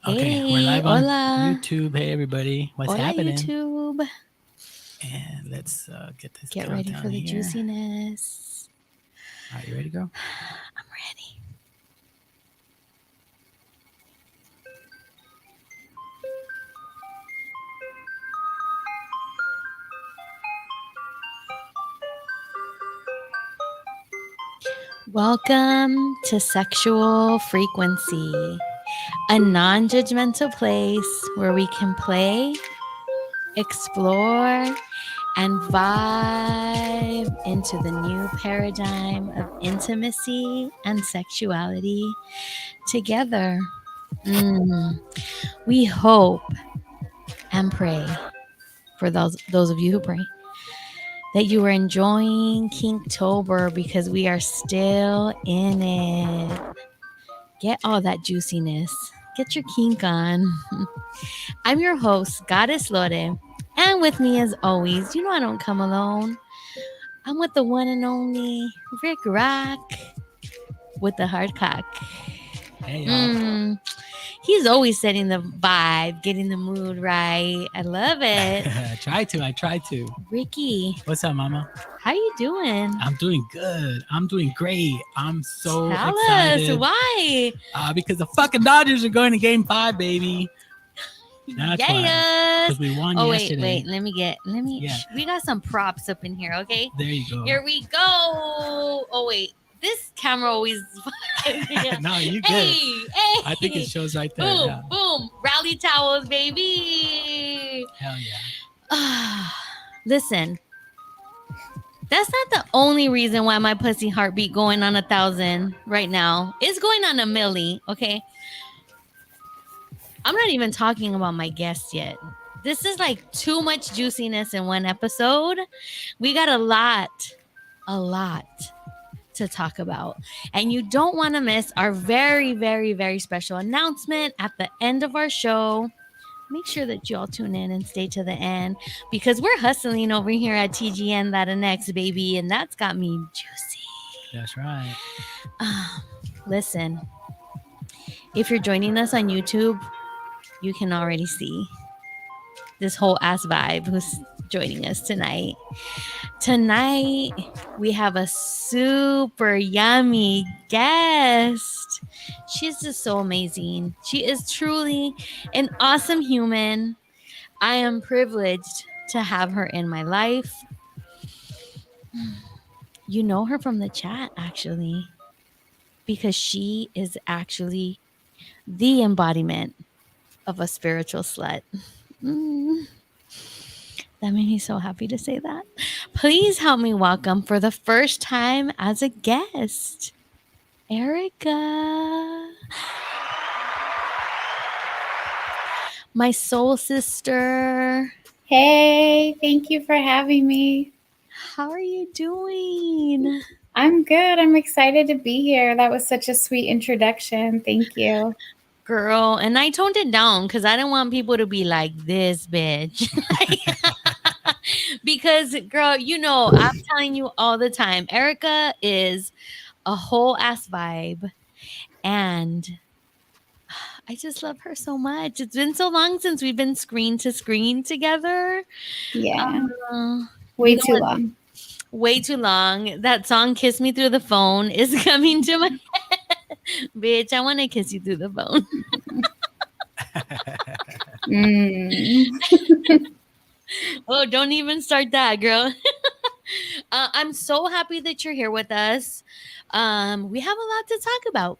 Okay, we're Hey, live on hola. YouTube. Hey, everybody, what's Hola, happening? YouTube. And let's get this Get ready countdown for the here. juiciness. All right, you ready, girl? I'm ready. Welcome to Sexual Frequency, a non judgmental place where we can play, explore, and vibe into the new paradigm of intimacy and sexuality together. Mm. We hope and pray for those of you who pray that you are enjoying Kinktober because we are still in it. Get all that juiciness. Get your kink on. I'm your host, Goddess Lore, and with me as always, you know I don't come alone. I'm with the one and only Rick Rock with the hard cock. Hey, y'all. He's always setting the vibe, getting the mood right. I love it. I try to. Ricky, What's up, Mama? how you doing? I'm doing good. I'm doing great. I'm so Tell excited. us why. Because the fucking Dodgers are going to Game 5, baby. That's why. Because we won yesterday. Wait. Let me. Yeah. We got some props up in here, okay? There you go. Here we go. Oh, wait. This camera always. No, you good. Hey. I think it shows right there. Boom, Yeah. boom. Rally towels, baby. Hell yeah. Listen. That's not the only reason why my pussy heartbeat going on 1,000 right now. It's going on a milli, okay? I'm not even talking about my guests yet. This is like too much juiciness in one episode. We got a lot to talk about. And you don't want to miss our very, very, very special announcement at the end of our show. Make sure that you all tune in and stay to the end because we're hustling over here at TGN Latinx, baby, and that's got me juicy. That's right. Listen, if you're joining us on YouTube, you can already see this whole ass vibe who's joining us tonight. Tonight, we have a super yummy guest. She's just so amazing. She is truly an awesome human. I am privileged to have her in my life. You know her from the chat, actually, because she is actually the embodiment of a spiritual slut. That made me so happy to say that. Please help me welcome for the first time as a guest, Erika. My soul sister. Hey, thank you for having me. How are you doing? I'm good. I'm excited to be here. That was such a sweet introduction. Thank you. Girl, and I toned it down because I didn't want people to be like this bitch. Because, girl, you know, I'm telling you all the time, Erika is a whole ass vibe. And I just love her so much. It's been so long since we've been screen to screen together. Yeah. Way too long. Way too long. That song Kiss Me Through the Phone is coming to my head. Bitch, I want to kiss you through the phone. Oh, don't even start that, girl. I'm so happy that you're here with us. We have a lot to talk about.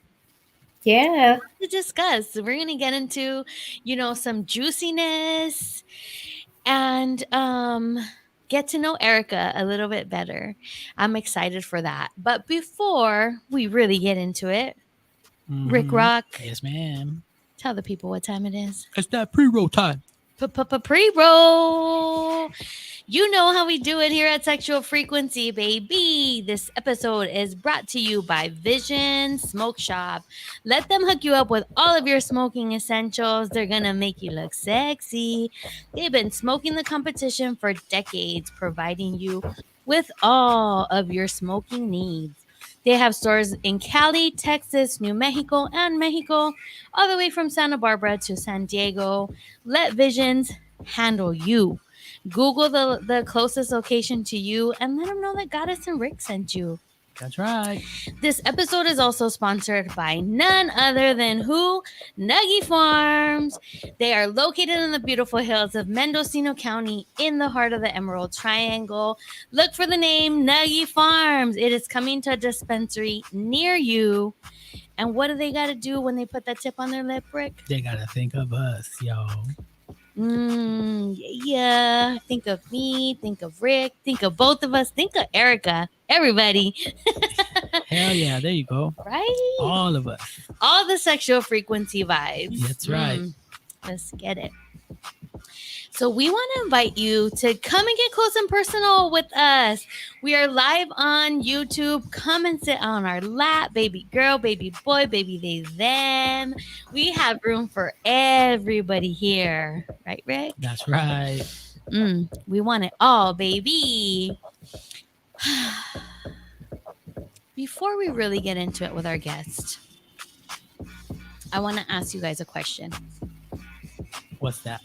Yeah. To discuss. We're going to get into, you know, some juiciness and get to know Erika a little bit better. I'm excited for that. But before we really get into it, Rick Rock. Yes, ma'am. Tell the people what time it is. It's that pre-roll time. Pre-roll. You know how we do it here at Sexual Frequency, baby. This episode is brought to you by Vision Smoke Shop. Let them hook you up with all of your smoking essentials. They're going to make you look sexy. They've been smoking the competition for decades, providing you with all of your smoking needs. They have stores in Cali, Texas, New Mexico, and Mexico, all the way from Santa Barbara to San Diego. Let Visions handle you. Google the closest location to you and let them know that Goddess and Rick sent you. That's right. This episode is also sponsored by none other than who? Nuggy Farms. They are located in the beautiful hills of Mendocino County in the heart of the Emerald Triangle. Look for the name Nuggy Farms. It is coming to a dispensary near you. And what do they got to do when they put that tip on their lip, Rick? They got to think of us, yo. Yeah. Think of me. Think of Rick. Think of both of us. Think of Erika. Everybody. Hell yeah. There you go. Right? All of us. All the sexual frequency vibes. That's right. Let's get it. So we want to invite you to come and get close and personal with us. We are live on YouTube. Come and sit on our lap, baby girl, baby boy, baby they, them. We have room for everybody here. Right, Rick? That's right. We want it all, baby. Before we really get into it with our guest, I want to ask you guys a question. What's that?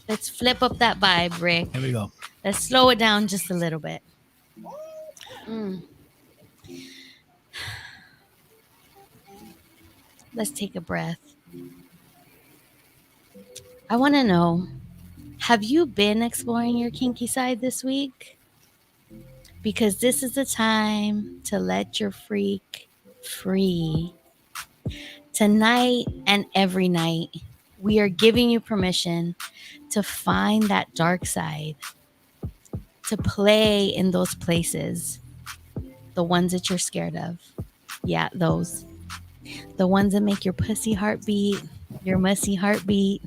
Let's flip up that vibe, Rick. Here we go. Let's slow it down just a little bit. Let's take a breath. I want to know, have you been exploring your kinky side this week? Because this is the time to let your freak free. Tonight and every night, we are giving you permission to find that dark side, to play in those places, the ones that you're scared of. Yeah, those. The ones that make your pussy heartbeat, your mussy heartbeat.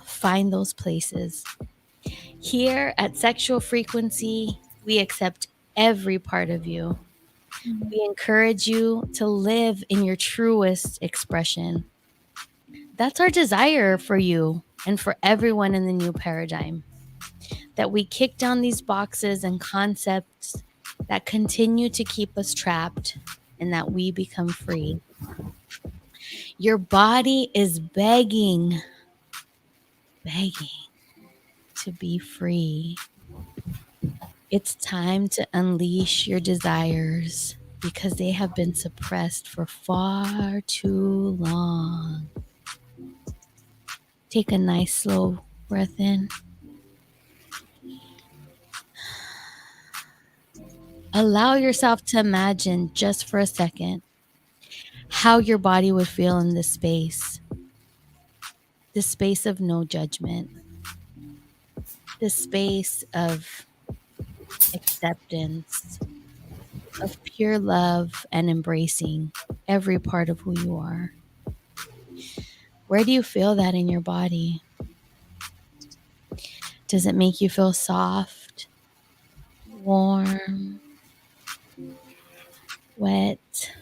Find those places. Here at Sexual Frequency, we accept every part of you. We encourage you to live in your truest expression. That's our desire for you and for everyone in the new paradigm. That we kick down these boxes and concepts that continue to keep us trapped and that we become free. Your body is begging to be free. It's time to unleash your desires because they have been suppressed for far too long. Take a nice slow breath in. Allow yourself to imagine just for a second how your body would feel in this space of no judgment, this space of acceptance, of pure love and embracing every part of who you are. Where do you feel that in your body? Does it make you feel soft, warm, wet?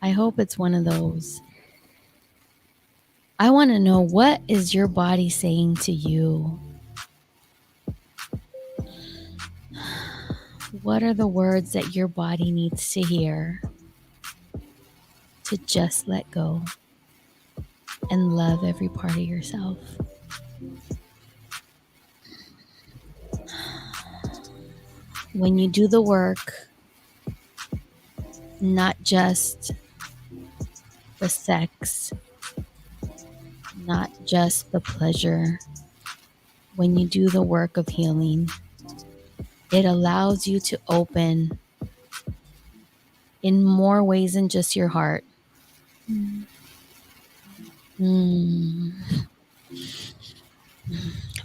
I hope it's one of those. I want to know, what is your body saying to you? What are the words that your body needs to hear to just let go and love every part of yourself? When you do the work, not just the sex, not just the pleasure, when you do the work of healing, it allows you to open in more ways than just your heart. My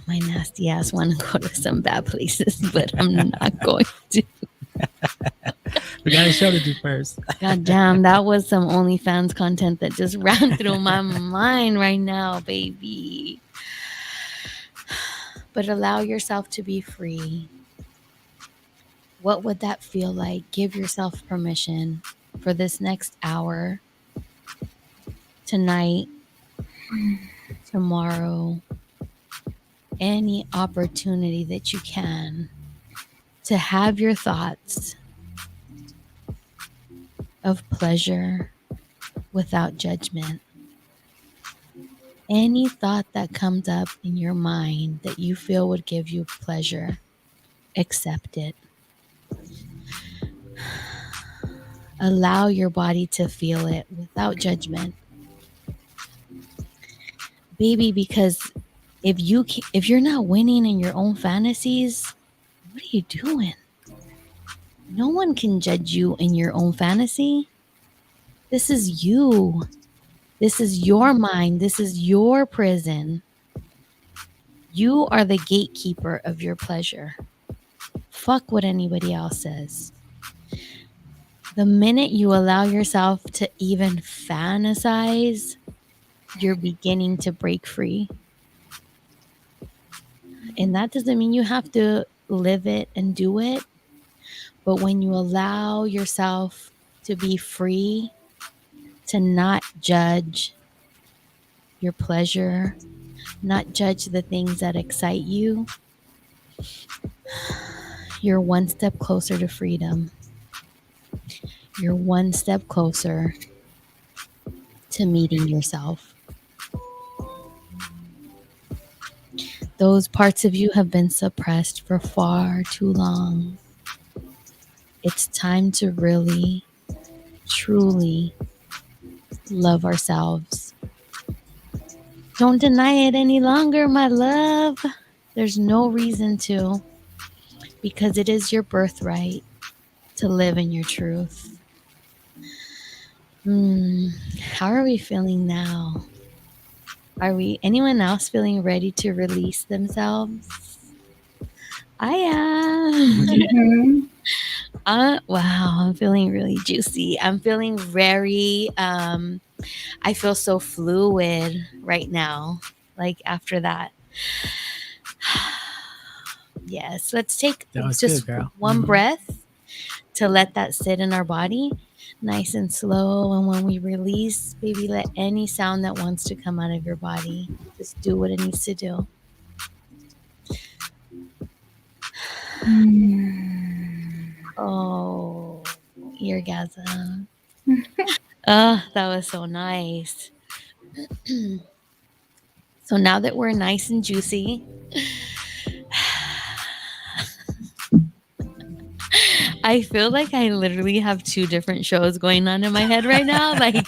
nasty ass want to go to some bad places, but I'm not going to. We got a show to do first. God damn, that was some OnlyFans content that just ran through my mind right now, baby. But allow yourself to be free. What would that feel like? Give yourself permission for this next hour, tonight, tomorrow, any opportunity that you can to have your thoughts of pleasure without judgment. Any thought that comes up in your mind that you feel would give you pleasure, accept it. Allow your body to feel it without judgment. Baby, because if you're not winning in your own fantasies, what are you doing? No one can judge you in your own fantasy. This is you. This is your mind. This is your prison. You are the gatekeeper of your pleasure. Fuck what anybody else says. The minute you allow yourself to even fantasize, you're beginning to break free. And that doesn't mean you have to live it and do it. But when you allow yourself to be free, to not judge your pleasure, not judge the things that excite you, you're one step closer to freedom. You're one step closer to meeting yourself. Those parts of you have been suppressed for far too long. It's time to really, truly love ourselves. Don't deny it any longer, my love. There's no reason to, because it is your birthright to live in your truth. How are we feeling now? Are anyone else feeling ready to release themselves? I am. Wow, I'm feeling really juicy. I'm feeling very, I feel so fluid right now, like after that. Yes, let's take just one breath to let that sit in our body, nice and slow. And when we release, baby, let any sound that wants to come out of your body just do what it needs to do. Oh, orgasm. Oh, that was so nice. So now that we're nice and juicy, I feel like I literally have two different shows going on in my head right now. Like,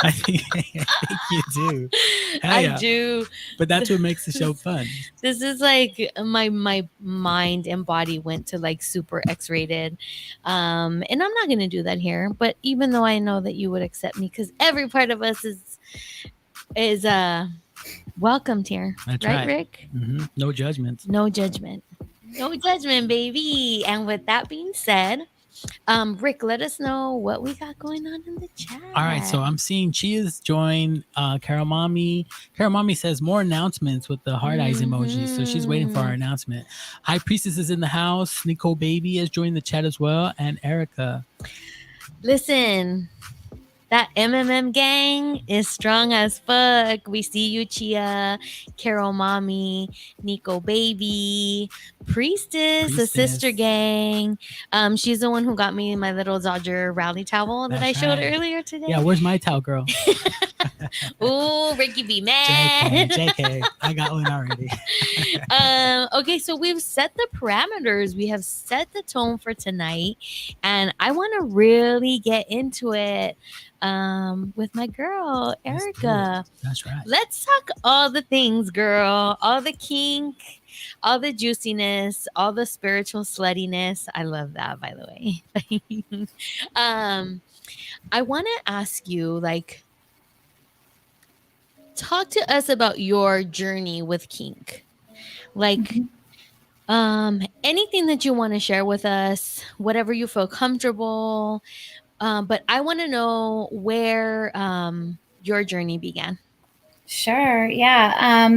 I think you do. I do. But that's what makes the show fun. This is like my mind and body went to like super X-rated. And I'm not going to do that here. But even though I know that you would accept me, because every part of us is welcomed here. That's right, Rick? Mm-hmm. No judgments. No judgment. No judgment, baby. And with that being said, Rick, let us know what we got going on in the chat. All right, so I'm seeing Chia's joined. Carol Mommy says more announcements with the heart eyes emoji. So she's waiting for our announcement. High Priestess is in the house. Nicole Baby has joined the chat as well, and Erika. Listen, that MMM gang is strong as fuck. We see you, Chia, Carol Mommy, Nico Baby, Priestess, the sister gang. She's the one who got me my little Dodger rally towel that I showed earlier today. Yeah, where's my towel, girl? Ooh, Ricky be mad. JK, I got one already. Okay, so we've set the parameters. We have set the tone for tonight, and I want to really get into it with my girl, Erika. That's right. Let's talk all the things, girl. All the kink, all the juiciness, all the spiritual sluttiness. I love that, by the way. I want to ask you, like, talk to us about your journey with kink. Like, anything that you want to share with us, whatever you feel comfortable. But I want to know where your journey began. Sure. Yeah.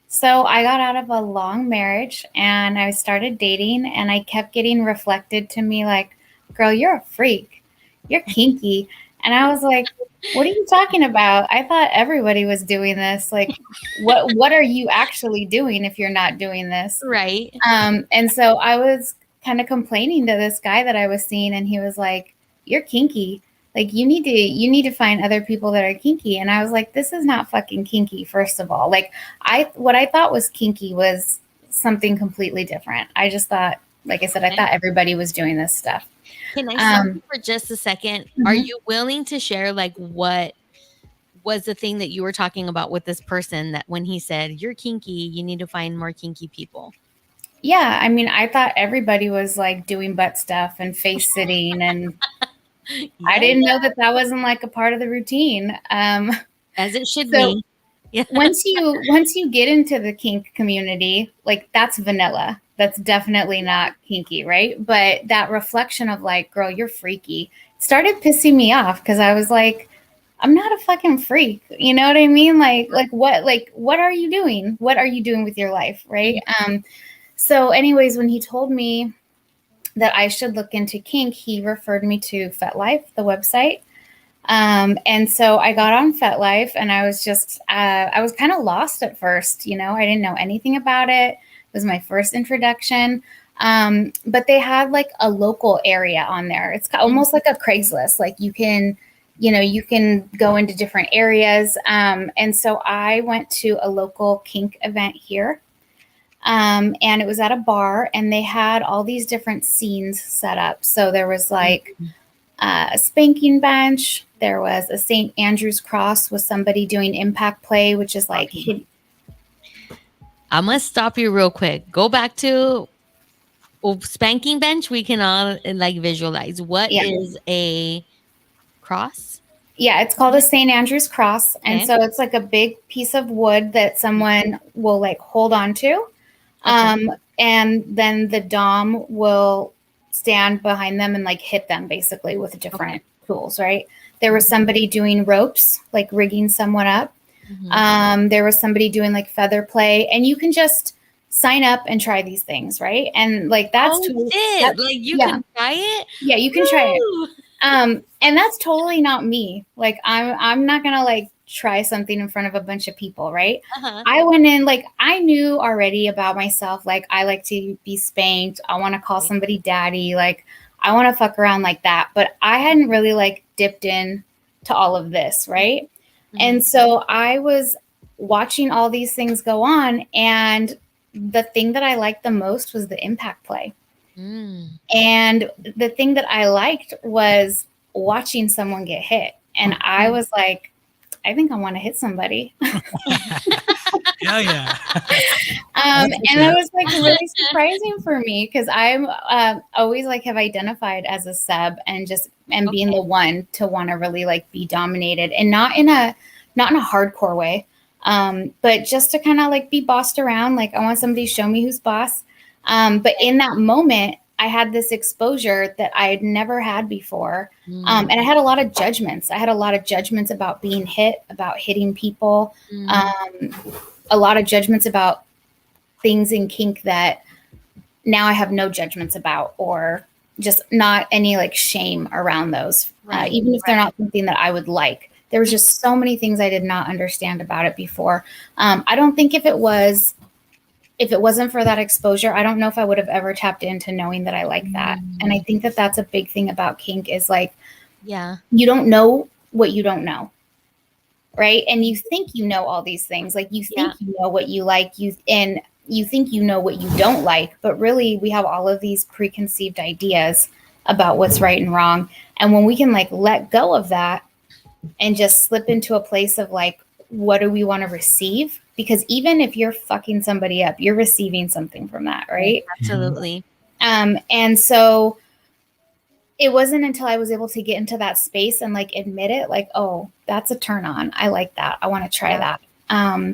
So I got out of a long marriage and I started dating, and I kept getting reflected to me like, girl, you're a freak. You're kinky. And I was like, What are you talking about? I thought everybody was doing this. Like, what are you actually doing if you're not doing this? Right. And so I was kind of complaining to this guy that I was seeing, and he was like, "You're kinky. Like, you need to find other people that are kinky." And I was like, "This is not fucking kinky, first of all." Like, what I thought was kinky was something completely different. I just thought, like I said, I thought everybody was doing this stuff. Can I stop you for just a second? Are Mhm. you willing to share like what was the thing that you were talking about with this person that when he said you're kinky, you need to find more kinky people? Yeah, I mean, I thought everybody was like doing butt stuff and face sitting, and I didn't know that that wasn't like a part of the routine. As it should So be. Yeah. once you get into the kink community, like that's vanilla. That's definitely not kinky, right? But that reflection of like, girl, you're freaky, started pissing me off because I was like, I'm not a fucking freak. You know what I mean? What are you doing? What are you doing with your life, right? So anyways, when he told me that I should look into kink, he referred me to FetLife, the website. And so I got on FetLife, and I was just, I was kind of lost at first. You know, I didn't know anything about it. It was my first introduction. But they had like a local area on there. It's almost like a Craigslist. Like you can go into different areas. And so I went to a local kink event here. And it was at a bar, and they had all these different scenes set up. So there was like a spanking bench. There was a St. Andrew's cross with somebody doing impact play, which is like. I must stop you real quick. Go back to spanking bench. We can all like visualize. What is a cross? Yeah, it's called a St. Andrew's cross. Okay. And so it's like a big piece of wood that someone will like hold on to. Okay. And then the dom will stand behind them and like hit them basically with different tools, right? There was somebody doing ropes, like rigging someone up. Mm-hmm. There was somebody doing like feather play, and you can just sign up and try these things, right? And like that's like you can try it. Yeah, you can try it. And that's totally not me. Like I'm not gonna like try something in front of a bunch of people, right? Uh-huh. I went in like I knew already about myself. Like I like to be spanked. I want to call somebody daddy. Like I want to fuck around like that. But I hadn't really like dipped in to all of this, right? Mm-hmm. And so I was watching all these things go on, and the thing that I liked the most was the impact play. And the thing that I liked was watching someone get hit. And I was like, I think I want to hit somebody. Hell yeah. And that was like really surprising for me because I'm always like have identified as a sub and just being the one to want to really like be dominated, and not in a hardcore way. But just to kind of like be bossed around. Like I want somebody to show me who's boss. But in that moment, I had this exposure that I had never had before. And I had a lot of judgments. I had a lot of judgments about being hit, about hitting people, a lot of judgments about things in kink that now I have no judgments about, or just not any like shame around those, even if they're not something that I would like. There was just so many things I did not understand about it before. I don't think if it wasn't for that exposure, I don't know if I would have ever tapped into knowing that I like that. And I think that that's a big thing about kink is like, you don't know what you don't know. Right. And you think you know all these things, like you think you know what you like, and you think you know what you don't like, but really we have all of these preconceived ideas about what's right and wrong. And when we can like let go of that and just slip into a place of like, what do we want to receive? Because even if you're fucking somebody up, you're receiving something from that, right? Absolutely. And so it wasn't until I was able to get into that space and like admit it, like, oh, that's a turn on. I like that. I want to try that.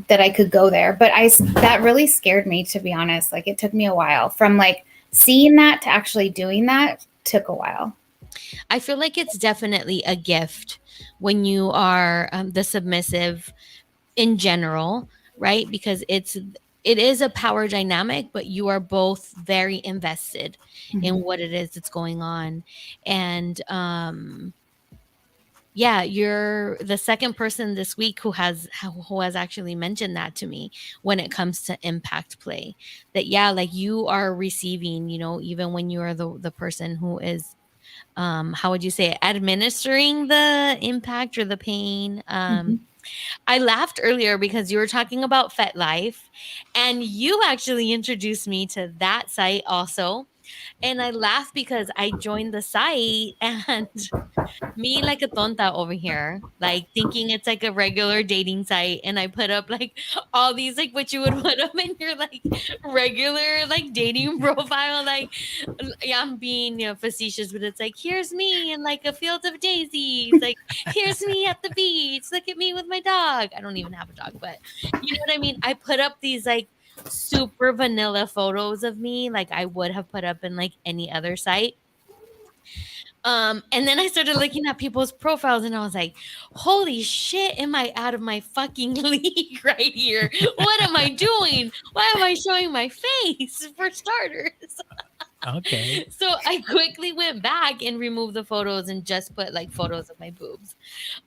That I could go there. But that really scared me, to be honest. Like it took me a while from like seeing that to actually doing that took a while. I feel like it's definitely a gift when you are the submissive in general, right? Because it is a power dynamic, but you are both very invested in what it is that's going on. And yeah, you're the second person this week who has actually mentioned that to me when it comes to impact play. That yeah, like you are receiving, even when you are the person who is how would you say it, administering the impact or the pain. I laughed earlier because you were talking about FetLife, and you actually introduced me to that site also. And I laughed because I joined the site and me like a tonta over here, like thinking it's like a regular dating site, and I put up like all these like what you would put up in your like regular like dating profile, like yeah, I'm being facetious, but it's like here's me in like a field of daisies, like here's me at the beach, look at me with my dog. I don't even have a dog, but you know what I mean. I put up these like super vanilla photos of me, like I would have put up in like any other site. And then I started looking at people's profiles and I was like, holy shit, am I out of my fucking league right here? What am I doing? Why am I showing my face for starters? Okay. So I quickly went back and removed the photos and just put like photos of my boobs.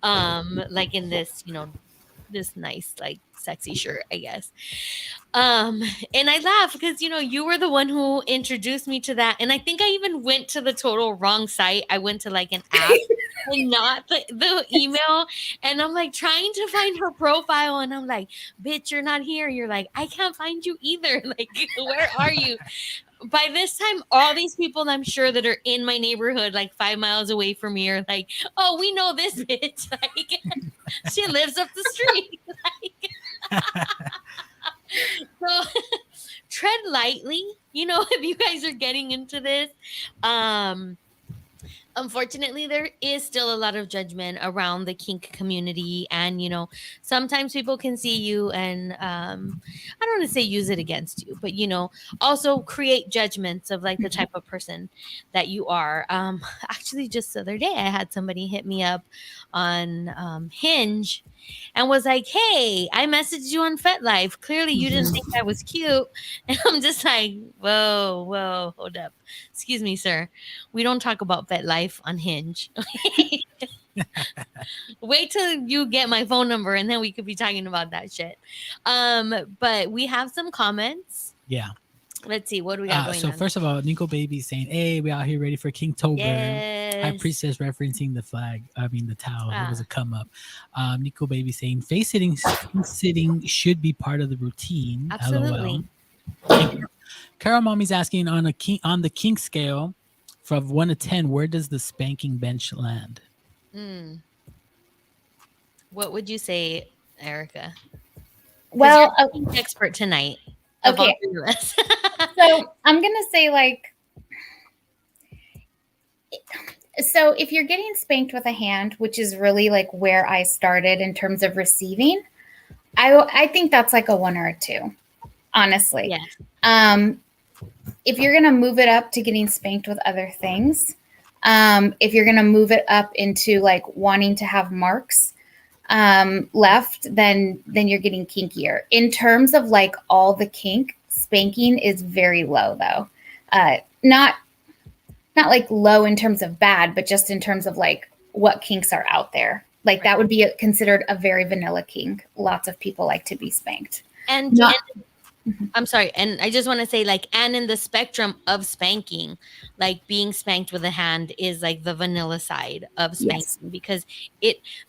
Like in this, this nice, like sexy shirt, I guess. Um, and I laugh because you were the one who introduced me to that. And I think I even went to the total wrong site. I went to like an app and not the email. And I'm like trying to find her profile. And I'm like, bitch, you're not here. You're like, I can't find you either. Like, where are you? By this time, all these people I'm sure that are in my neighborhood, like 5 miles away from me, are like, oh, we know this bitch. Like, she lives up the street. Like, so tread lightly, if you guys are getting into this. Unfortunately, there is still a lot of judgment around the kink community, and sometimes people can see you and I don't want to say use it against you, but also create judgments of like the type of person that you are. Actually, just the other day I had somebody hit me up on Hinge and was like, hey, I messaged you on FetLife, clearly you didn't think I was cute. And I'm just like, whoa, hold up, excuse me, sir, we don't talk about FetLife on Hinge. Wait till you get my phone number and then we could be talking about that shit. But we have some comments. Yeah. Let's see, what do we got going so on? first of all, Nico Baby saying, hey, we out here ready for Kinktober. Yes. High Priestess referencing the flag. I mean the towel. It was a come up. Nico Baby saying face sitting should be part of the routine. Absolutely. LOL. Carol Mommy's asking on the kink scale from 1 to 10, where does the spanking bench land? What would you say, Erica? Well, you're the expert tonight. Okay. So I'm gonna say like, so if you're getting spanked with a hand, which is really like where I started in terms of receiving, I think that's like a 1 or a 2, honestly. Yes. If you're gonna move it up to getting spanked with other things, if you're gonna move it up into like wanting to have marks left, then you're getting kinkier. In terms of like all the kink, spanking is very low though. Not like low in terms of bad, but just in terms of like what kinks are out there. Like right. That would be considered a very vanilla kink. Lots of people like to be spanked. And I'm sorry. And I just want to say like, and in the spectrum of spanking, like being spanked with a hand is like the vanilla side of spanking, because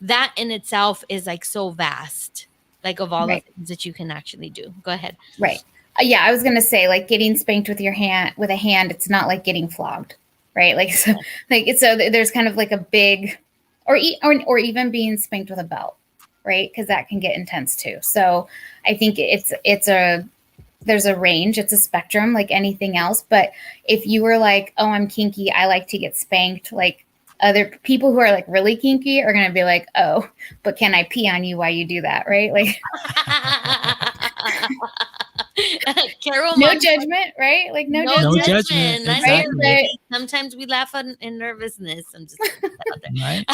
that in itself is like so vast, like of all the things that you can actually do. Go ahead. Right. Yeah. I was going to say like getting spanked with a hand, it's not like getting flogged, right? Like, so there's kind of like a big, or even being spanked with a belt, right? Because that can get intense too. So I think there's a range, it's a spectrum like anything else. But if you were like, oh, I'm kinky, I like to get spanked, like other people who are like really kinky are going to be like, oh, but can I pee on you while you do that? Right? Like, Carol, no judgment, right? Like no judgment. Exactly. Right? Sometimes we laugh in nervousness. I'm just right.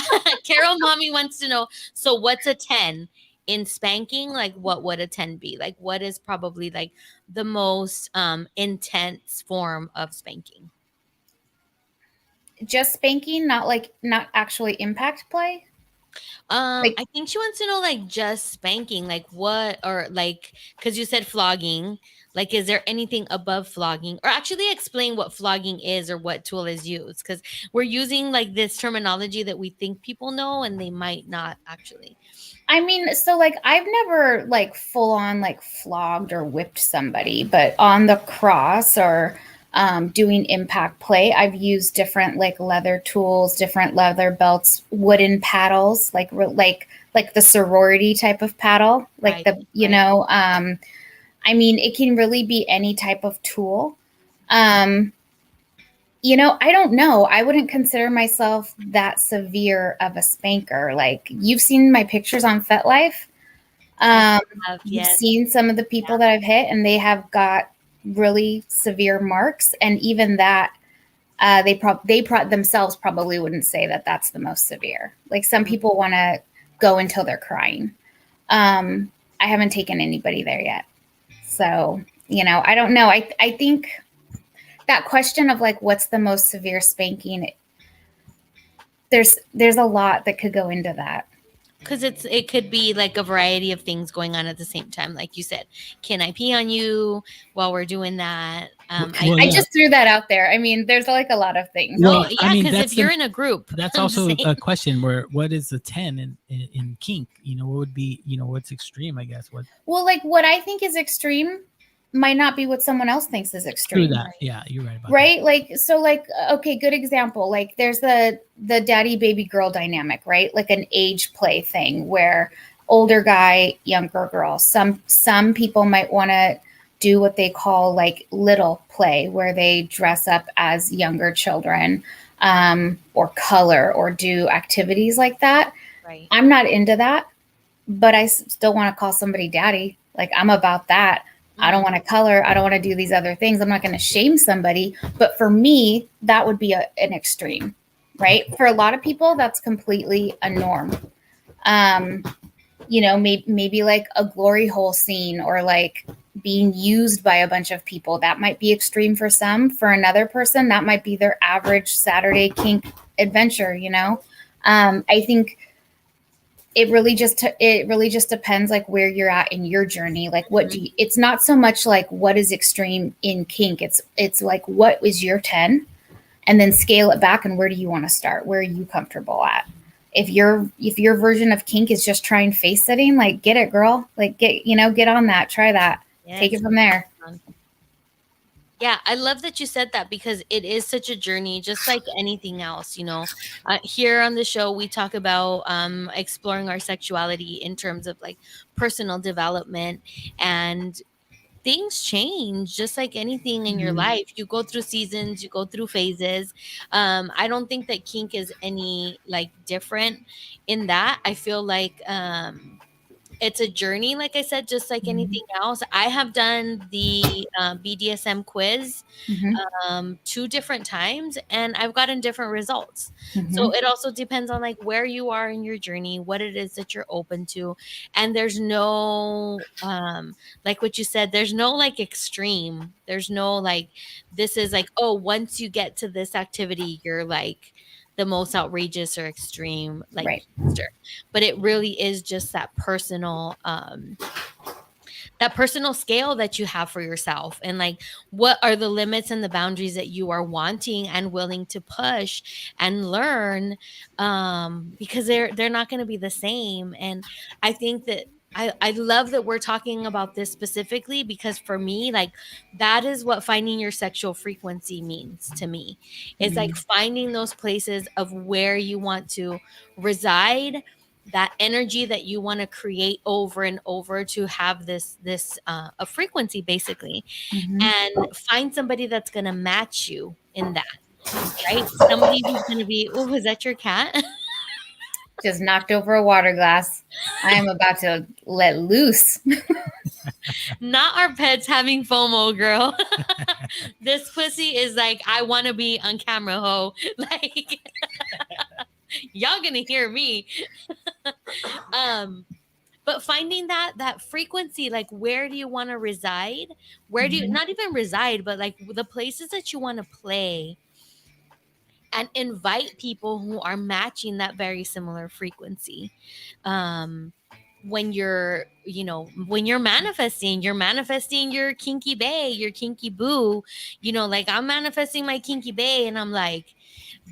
Carol Mommy wants to know, so what's a 10 in spanking? Like what would a 10 be? Like what is probably like the most intense form of spanking? Just spanking, not actually impact play? Like, I think she wants to know like just spanking, like what, or like, because you said flogging. Like, is there anything above flogging? Or actually explain what flogging is or what tool is used, because we're using like this terminology that we think people know and they might not actually. I mean, so like I've never like full on like flogged or whipped somebody, but on the cross or doing impact play, I've used different like leather tools, different leather belts, wooden paddles, like the sorority type of paddle, like Right. the Right. I mean, it can really be any type of tool. Um, I don't know. I wouldn't consider myself that severe of a spanker. Like you've seen my pictures on FetLife. I Um, have, you've yes. seen some of the people that I've hit, and they have got really severe marks. And even that, they themselves probably wouldn't say that that's the most severe. Like some people want to go until they're crying. I haven't taken anybody there yet, so I don't know. I think that question of like what's the most severe spanking, there's a lot that could go into that. Because it could be like a variety of things going on at the same time, like you said. Can I pee on you while we're doing that? Well, I yeah. just threw that out there. I mean, there's like a lot of things. No, Well, I yeah, mean, because that's if you're in a group, that's I'm just also saying. a question where what is the 10 in kink? What would be, what's extreme, I guess. What Well, like what I think is extreme might not be what someone else thinks is True extreme. that. Yeah, you're right about Right? Like so like okay, good example. Like there's the daddy baby girl dynamic, right? Like an age play thing where older guy, younger girl. Some people might want to do what they call like little play where they dress up as younger children, or color or do activities like that. Right. I'm not into that, but I still want to call somebody daddy. Like I'm about that. I don't want to color. I don't want to do these other things. I'm not going to shame somebody. But for me, that would be an extreme, right? For a lot of people, that's completely a norm. Um, maybe like a glory hole scene or like being used by a bunch of people. That might be extreme for some. For another person, that might be their average Saturday kink adventure. I think it really just depends like where you're at in your journey. Like what do you, it's not so much like what is extreme in kink. It's like what is your 10, and then scale it back, and where do you want to start? Where are you comfortable at? If your version of kink is just trying face sitting, like get it, girl. Like get on that, try that. Yes. Take it from there. Yeah, I love that you said that because it is such a journey, just like anything else. Here on the show, we talk about exploring our sexuality in terms of like personal development, and things change just like anything in your life. You go through seasons, you go through phases. I don't think that kink is any like different in that. I feel like it's a journey, like I said, just like anything else. I have done the BDSM quiz Mm-hmm. 2 different times, and I've gotten different results. So Mm-hmm. it also depends on like where you are in your journey, what it is that you're open to. And there's no like what you said, there's no like extreme. There's no like this is like, oh, once you get to this activity, you're like the most outrageous or extreme like Right. kinkster. But it really is just that personal scale that you have for yourself, and like what are the limits and the boundaries that you are wanting and willing to push and learn, because they're not going to be the same. And I think that I love that we're talking about this specifically because for me, like that is what finding your sexual frequency means to me. It's like finding those places of where you want to reside, that energy that you want to create over and over to have this a frequency basically, Mm-hmm. and find somebody that's going to match you in that, right? Somebody who's going to be, oh, is that your cat? Just knocked over a water glass. I am about to let loose. Not our pets having FOMO, girl. This pussy is like, I want to be on camera, ho. Like, y'all gonna hear me. But finding that frequency, like where do you want to reside, where do you not even reside, but like the places that you want to play, and invite people who are matching that very similar frequency. um when you're, when you're manifesting your kinky bae, your kinky boo. Like, I'm manifesting my kinky bae, and I'm like,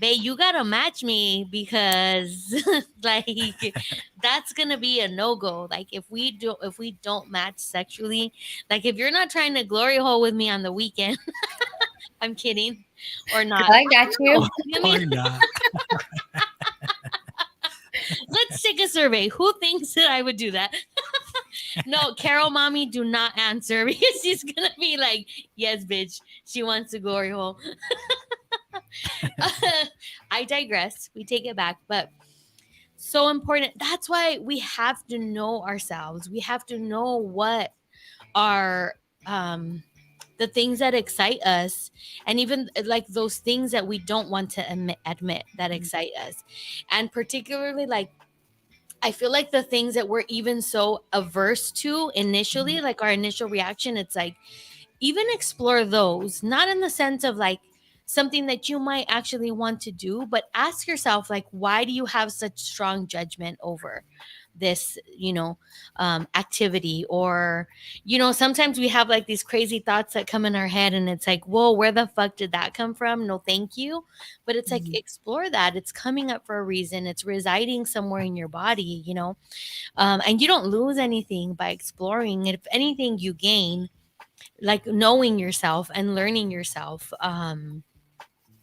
bae, you gotta match me, because like, that's gonna be a no-go. Like, if we don't match sexually, like, if you're not trying to glory hole with me on the weekend, I'm kidding, or not. I got you. I mean, Or not. let's take a survey. Who thinks that I would do that? No, Carol mommy, do not answer, because she's gonna be like, yes, bitch, she wants to glory hole. I digress. We take it back, but so important. That's why we have to know ourselves. We have to know what are the things that excite us, and even like those things that we don't want to admit that excite us. And particularly, like, I feel like the things that we're even so averse to initially, like our initial reaction, it's like, even explore those, not in the sense of like something that you might actually want to do, but ask yourself, like, why do you have such strong judgment over this, activity? Or, sometimes we have like these crazy thoughts that come in our head, and it's like, whoa, where the fuck did that come from? No, thank you. But it's like, explore that. It's coming up for a reason. It's residing somewhere in your body, and you don't lose anything by exploring. If anything, you gain, like, knowing yourself and learning yourself.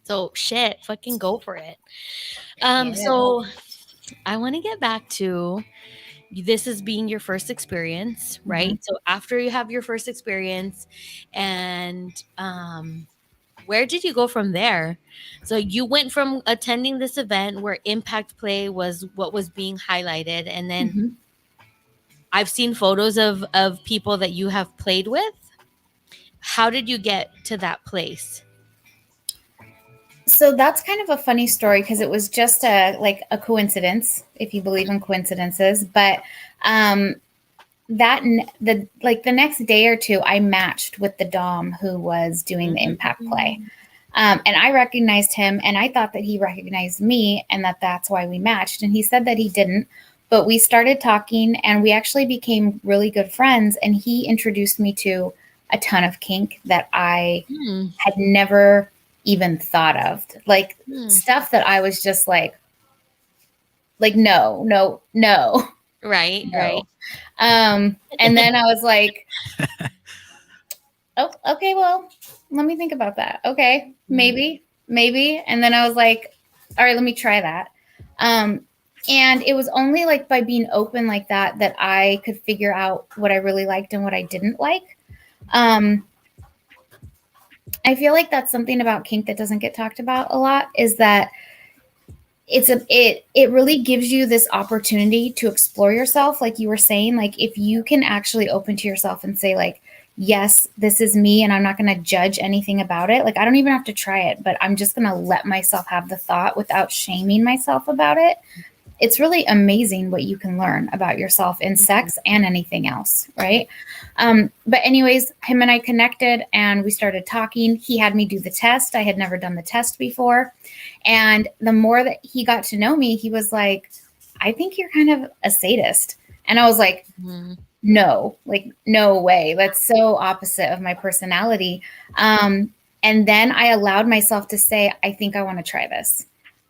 So shit, fucking go for it. So I want to get back to, this as being your first experience, right? So after you have your first experience, and where did you go from there? So you went from attending this event where impact play was what was being highlighted, and then I've seen photos of people that you have played with. How did you get to that place? So that's kind of a funny story, because it was just a coincidence, if you believe in coincidences. But the next day or two, I matched with the dom who was doing the impact play, and I recognized him, and I thought that he recognized me, and that's why we matched. And he said that he didn't, but we started talking, and we actually became really good friends. And he introduced me to a ton of kink that I had never even thought of, like stuff that I was just like no, Right, no. right. And then I was like, oh, okay, well, let me think about that. Okay, maybe. And then I was like, all right, let me try that. And it was only like by being open like that I could figure out what I really liked and what I didn't like. I feel like that's something about kink that doesn't get talked about a lot, is that it really gives you this opportunity to explore yourself. Like you were saying, like, if you can actually open to yourself and say, like, yes, this is me, and I'm not going to judge anything about it. Like, I don't even have to try it, but I'm just going to let myself have the thought without shaming myself about it. It's really amazing what you can learn about yourself in sex and anything else, right? But anyways, him and I connected, and we started talking. He had me do the test. I had never done the test before. And the more that he got to know me, he was like, I think you're kind of a sadist. And I was like, no, like, no way. That's so opposite of my personality. And then I allowed myself to say, I think I want to try this.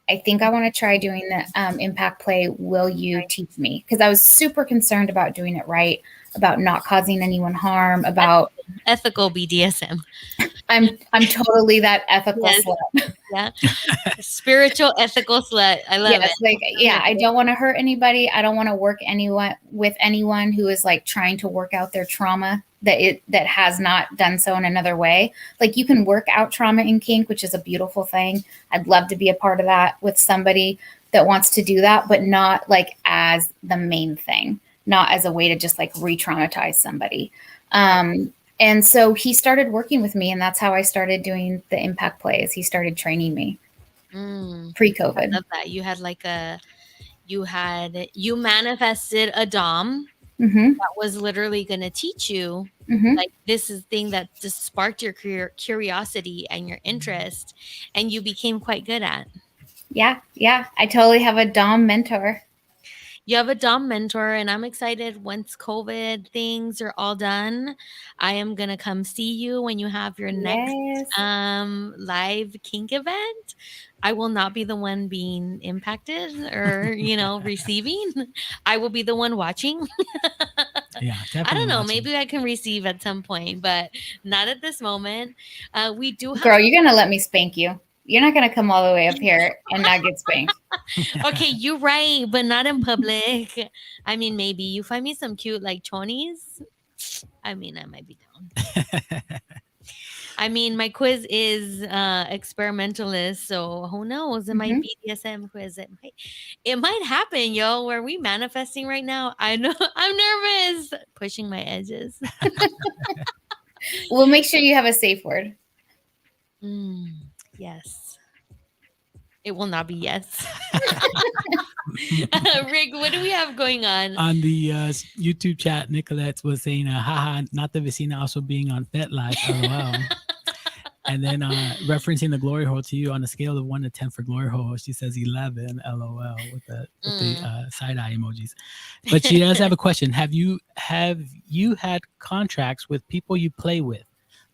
I think I want to try doing the impact play. Will you teach me? Because I was super concerned about doing it right, about not causing anyone harm, about ethical BDSM. I'm totally that ethical slut. Yeah. Spiritual ethical slut. I love it. Like, yeah, I don't want to hurt anybody. I don't want to work with anyone who is like trying to work out their trauma that has not done so in another way. Like, you can work out trauma in kink, which is a beautiful thing. I'd love to be a part of that with somebody that wants to do that, but not like as the main thing, not as a way to just like re-traumatize somebody. And so he started working with me, and that's how I started doing the impact plays. He started training me pre-COVID. I love that. You manifested a dom Mhm. that was literally going to teach you, Mhm. like, this is thing that just sparked your curiosity and your interest, and you became quite good at. Yeah. Yeah. I totally have a dom mentor. You have a dom mentor, and I'm excited once COVID things are all done. I am gonna come see you when you have your next Yes. live kink event. I will not be the one being impacted or, receiving. I will be the one watching. Yeah, definitely. I don't know. watching. Maybe I can receive at some point, but not at this moment. We do have. Girl, you're gonna let me spank you. You're not gonna come all the way up here and not get spanked. Okay, you're right, but not in public. I mean, maybe you find me some cute like chonies. I mean, I might be down. I mean, my quiz is experimentalist, so who knows? It might Mhm. be BDSM quiz. It might happen, yo. Where we manifesting right now? I know I'm nervous, pushing my edges. We'll make sure you have a safe word. Yes. It will not be yes. Rick, what do we have going on? On the YouTube chat, Nicolette was saying, haha, not the vecina also being on FetLife, lol. And then referencing the glory hole to you on a scale of 1 to 10 for glory hole, she says 11, lol, with the side eye emojis. But she does have a question. Have you had contracts with people you play with,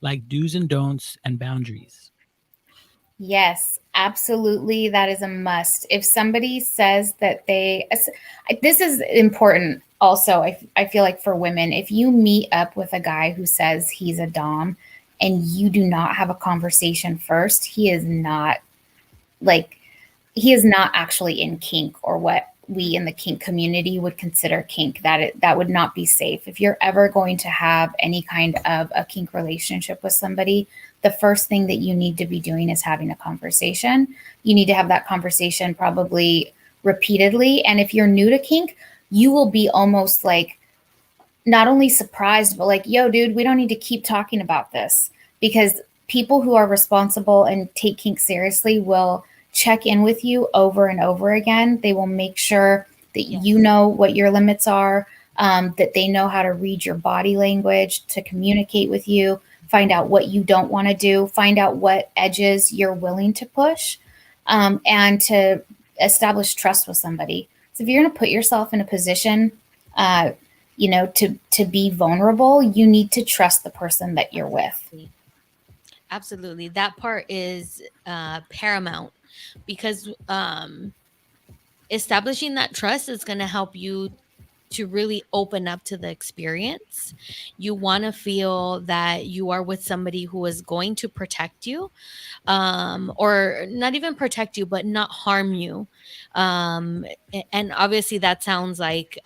like do's and don'ts and boundaries? Yes, absolutely. That is a must. If somebody says that this is important also, I feel like for women, if you meet up with a guy who says he's a dom and you do not have a conversation first, he is not actually in kink, or what we in the kink community would consider kink. That would not be safe. If you're ever going to have any kind of a kink relationship with somebody, the first thing that you need to be doing is having a conversation. You need to have that conversation probably repeatedly. And if you're new to kink, you will be almost like not only surprised, but like, yo, dude, we don't need to keep talking about this, because people who are responsible and take kink seriously will check in with you over and over again. They will make sure that you know what your limits are, that they know how to read your body language to communicate with you, find out what you don't want to do, find out what edges you're willing to push, and to establish trust with somebody. So if you're going to put yourself in a position, to be vulnerable, you need to trust the person that you're with. Absolutely. That part is paramount, because establishing that trust is going to help you to really open up to the experience. You want to feel that you are with somebody who is going to protect you, or not even protect you, but not harm you. And obviously that sounds like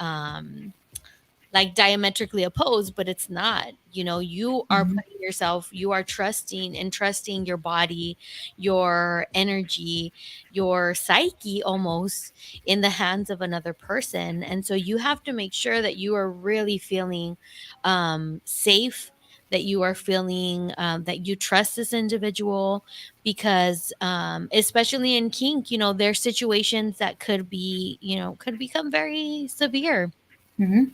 diametrically opposed, but it's not. You are putting yourself, you are trusting your body, your energy, your psyche almost in the hands of another person. And so you have to make sure that you are really feeling safe, that you are feeling that you trust this individual, because especially in kink, there's situations that could become very severe. Mm-hmm.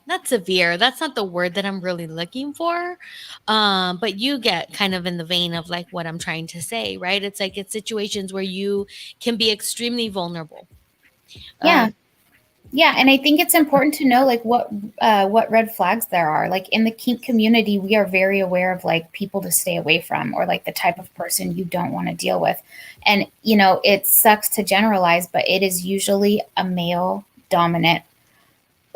Not severe, that's not the word that I'm really looking for, but you get kind of in the vein of like what I'm trying to say, right? It's like it's situations where you can be extremely vulnerable. Yeah, and I think it's important to know like what red flags there are. Like in the kink community, we are very aware of like people to stay away from, or like the type of person you don't want to deal with. And it sucks to generalize, but it is usually a male dominant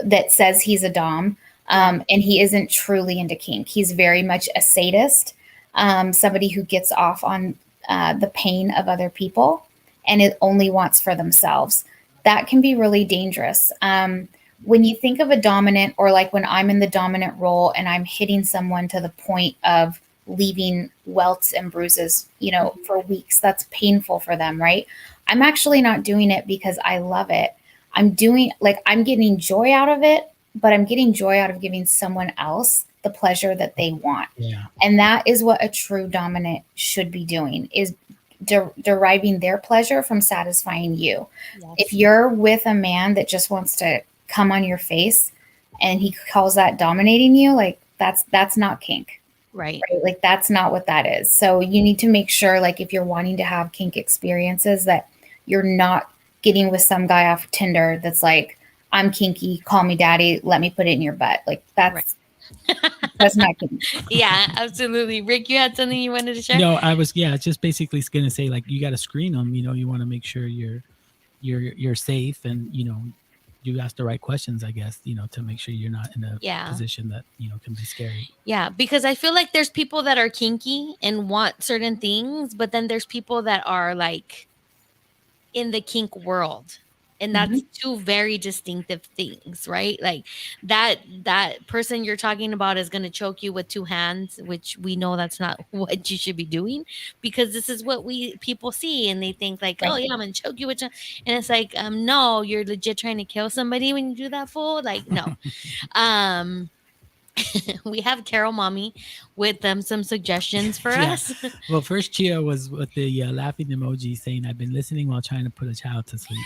that says he's a dom, and he isn't truly into kink. He's very much a sadist, somebody who gets off on the pain of other people and it only wants for themselves. That can be really dangerous. When you think of a dominant, or like when I'm in the dominant role and I'm hitting someone to the point of leaving welts and bruises, for weeks, that's painful for them, right? I'm actually not doing it because I love it. I'm getting joy out of it, but I'm getting joy out of giving someone else the pleasure that they want. Yeah. And that is what a true dominant should be doing, is deriving their pleasure from satisfying you. Yes. If you're with a man that just wants to come on your face, and he calls that dominating you, like that's not kink. Right. Right? Like that's not what that is. So you need to make sure, like, if you're wanting to have kink experiences, that you're not getting with some guy off Tinder that's like, I'm kinky, call me daddy, let me put it in your butt. Like that's not kink. Yeah, absolutely. Rick, you had something you wanted to share? No, I was just basically gonna say, like, you got to screen them. You want to make sure you're safe, and you ask the right questions, I guess, to make sure you're not in a Yeah. position that can be scary. Yeah, because I feel like there's people that are kinky and want certain things, but then there's people that are like in the kink world. And that's two very distinctive things, right? Like that person you're talking about is going to choke you with two hands, which we know that's not what you should be doing, because this is what people see, and they think like, oh Right. yeah, I'm going to choke you with and it's like, no, you're legit trying to kill somebody when you do that, fool. Like, no. We have Carol Mommy with some suggestions for us. Well, first Chia was with the laughing emoji saying, "I've been listening while trying to put a child to sleep."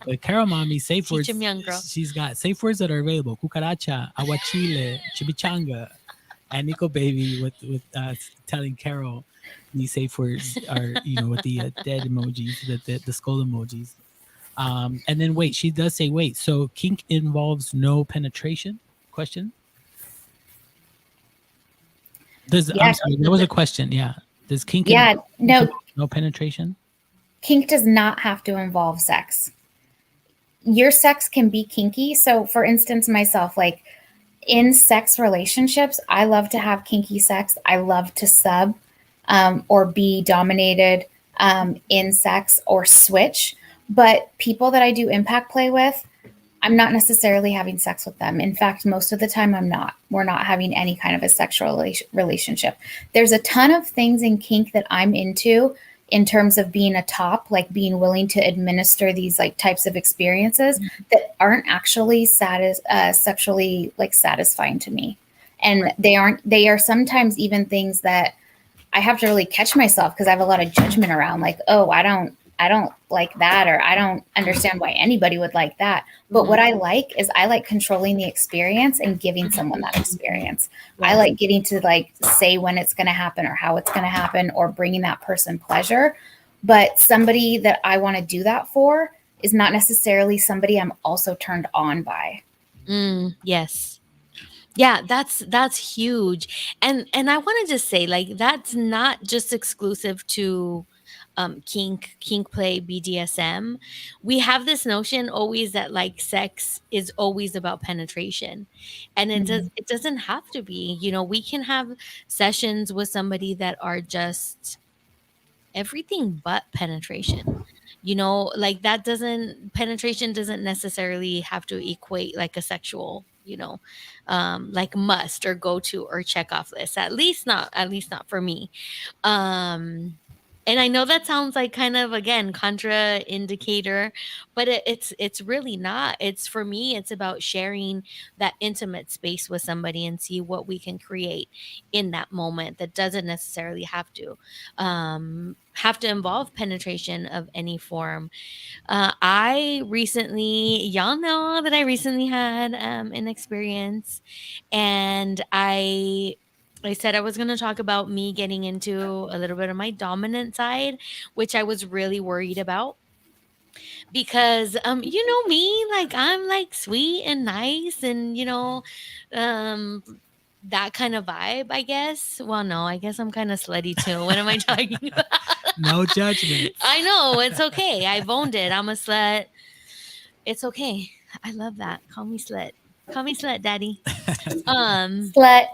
But Carol Mommy, safe Teach words. 'em, young girl. She's got safe words that are available: cucaracha, aguachile, chimichanga, and Nico Baby with telling Carol these safe words are with the dead emojis, the skull emojis. And then wait, she does say wait. So kink involves no penetration? Question. I'm sorry, there was a question. Yeah. Does kink no penetration? Kink does not have to involve sex. Your sex can be kinky. So for instance, myself, like in sex relationships, I love to have kinky sex. I love to sub or be dominated in sex or switch. But people that I do impact play with, I'm not necessarily having sex with them. In fact, most of the time I'm not. We're not having any kind of a sexual relationship. There's a ton of things in kink that I'm into in terms of being a top, like being willing to administer these like types of experiences that aren't actually sexually like satisfying to me. And they are sometimes even things that I have to really catch myself because I have a lot of judgment around, like, oh, I don't like that, or I don't understand why anybody would like that. But what I like is I like controlling the experience and giving someone that experience. I like getting to like say when it's going to happen or how it's going to happen or bringing that person pleasure. But somebody that I want to do that for is not necessarily somebody I'm also turned on by. Yes. Yeah, that's huge. And I want to just say, like, that's not just exclusive to kink play, BDSM. We have this notion always that like sex is always about penetration, and it doesn't have to be. We can have sessions with somebody that are just everything but penetration. Like penetration doesn't necessarily have to equate like a sexual, like must or go to or check off list. At least not for me. And I know that sounds like kind of, again, contra indicator, but it's really not. It's, for me, it's about sharing that intimate space with somebody and see what we can create in that moment that doesn't necessarily have to involve penetration of any form. Y'all know that I recently had an experience, and I said I was going to talk about me getting into a little bit of my dominant side, which I was really worried about because, you know me, like I'm like sweet and nice and, um, that kind of vibe, I guess. Well, no, I guess I'm kind of slutty too. What am I talking about? No judgment. I know, it's okay. I've owned it. I'm a slut. It's okay. I love that. Call me slut. Call me slut, daddy. Slut.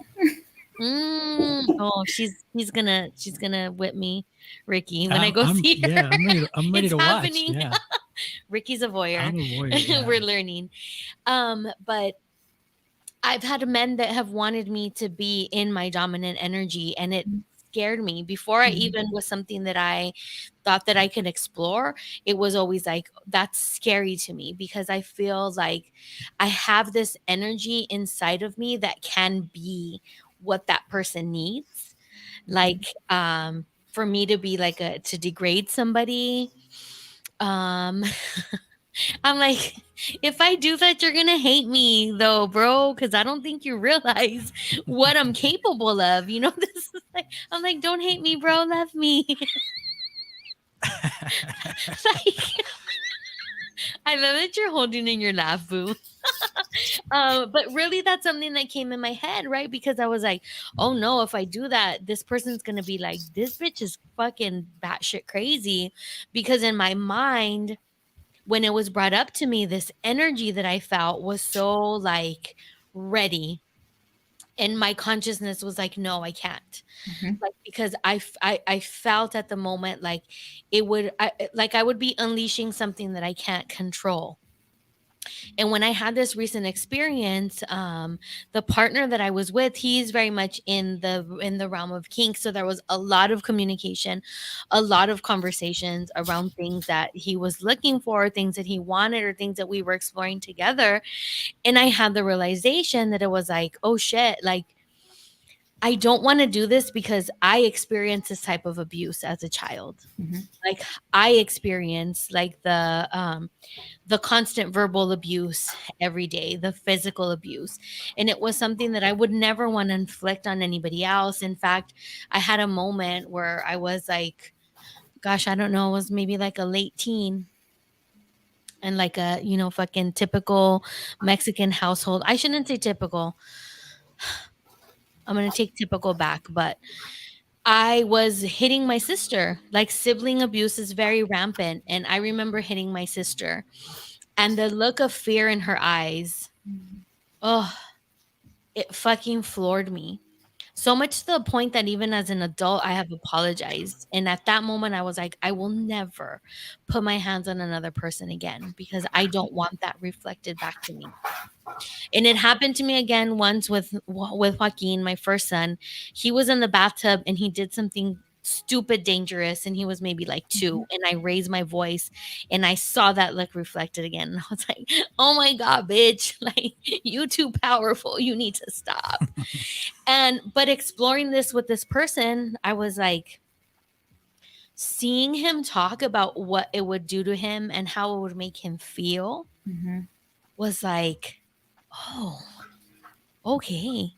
Oh, she's gonna whip me, Ricky, when I go see her. Yeah, I'm ready It's to happening. watch. Yeah. Ricky's a voyeur. I'm a voyeur. Yeah. We're learning. But I've had men that have wanted me to be in my dominant energy, and it scared me before I even was something that I thought that I could explore. It was always like, that's scary to me because I feel like I have this energy inside of me that can be what that person needs. Like, for me to be like to degrade somebody, I'm like, If I do that, you're gonna hate me though, bro, because I don't think you realize what I'm capable of. You know, this is like I'm like, don't hate me, bro, love me. Like I love that you're holding in your laugh, boo. But really, that's something that came in my head, right? Because I was like, oh no, if I do that, this person's gonna be like, this bitch is fucking batshit crazy. Because in my mind, when it was brought up to me, this energy that I felt was so like ready. And my consciousness was like, no, I can't. Mhm. Like, because I felt at the moment like like I would be unleashing something that I can't control. And when I had this recent experience, the partner that I was with, he's very much in the realm of kink. So there was a lot of communication, a lot of conversations around things that he was looking for, things that he wanted, or things that we were exploring together. And I had the realization that it was like, oh shit, like I don't want to do this because I experienced this type of abuse as a child. Mhm. Like I experienced like the constant verbal abuse every day, the physical abuse. And it was something that I would never want to inflict on anybody else. In fact, I had a moment where I was like, gosh, I don't know, it was maybe like a late teen and like a, fucking typical Mexican household. I shouldn't say typical. I'm going to take typical back, but I was hitting my sister. Like sibling abuse is very rampant. And I remember hitting my sister and the look of fear in her eyes. Oh, it fucking floored me. So much to the point that even as an adult, I have apologized. And at that moment, I was like, I will never put my hands on another person again because I don't want that reflected back to me. And it happened to me again once with Joaquin, my first son. He was in the bathtub and he did something stupid dangerous and he was maybe like 2 Mhm. and I raised my voice and I saw that look reflected again and I was like, "Oh my god, bitch, like you too powerful. You need to stop." And but exploring this with this person, I was like seeing him talk about what it would do to him and how it would make him feel Mhm. was like, "Oh, okay.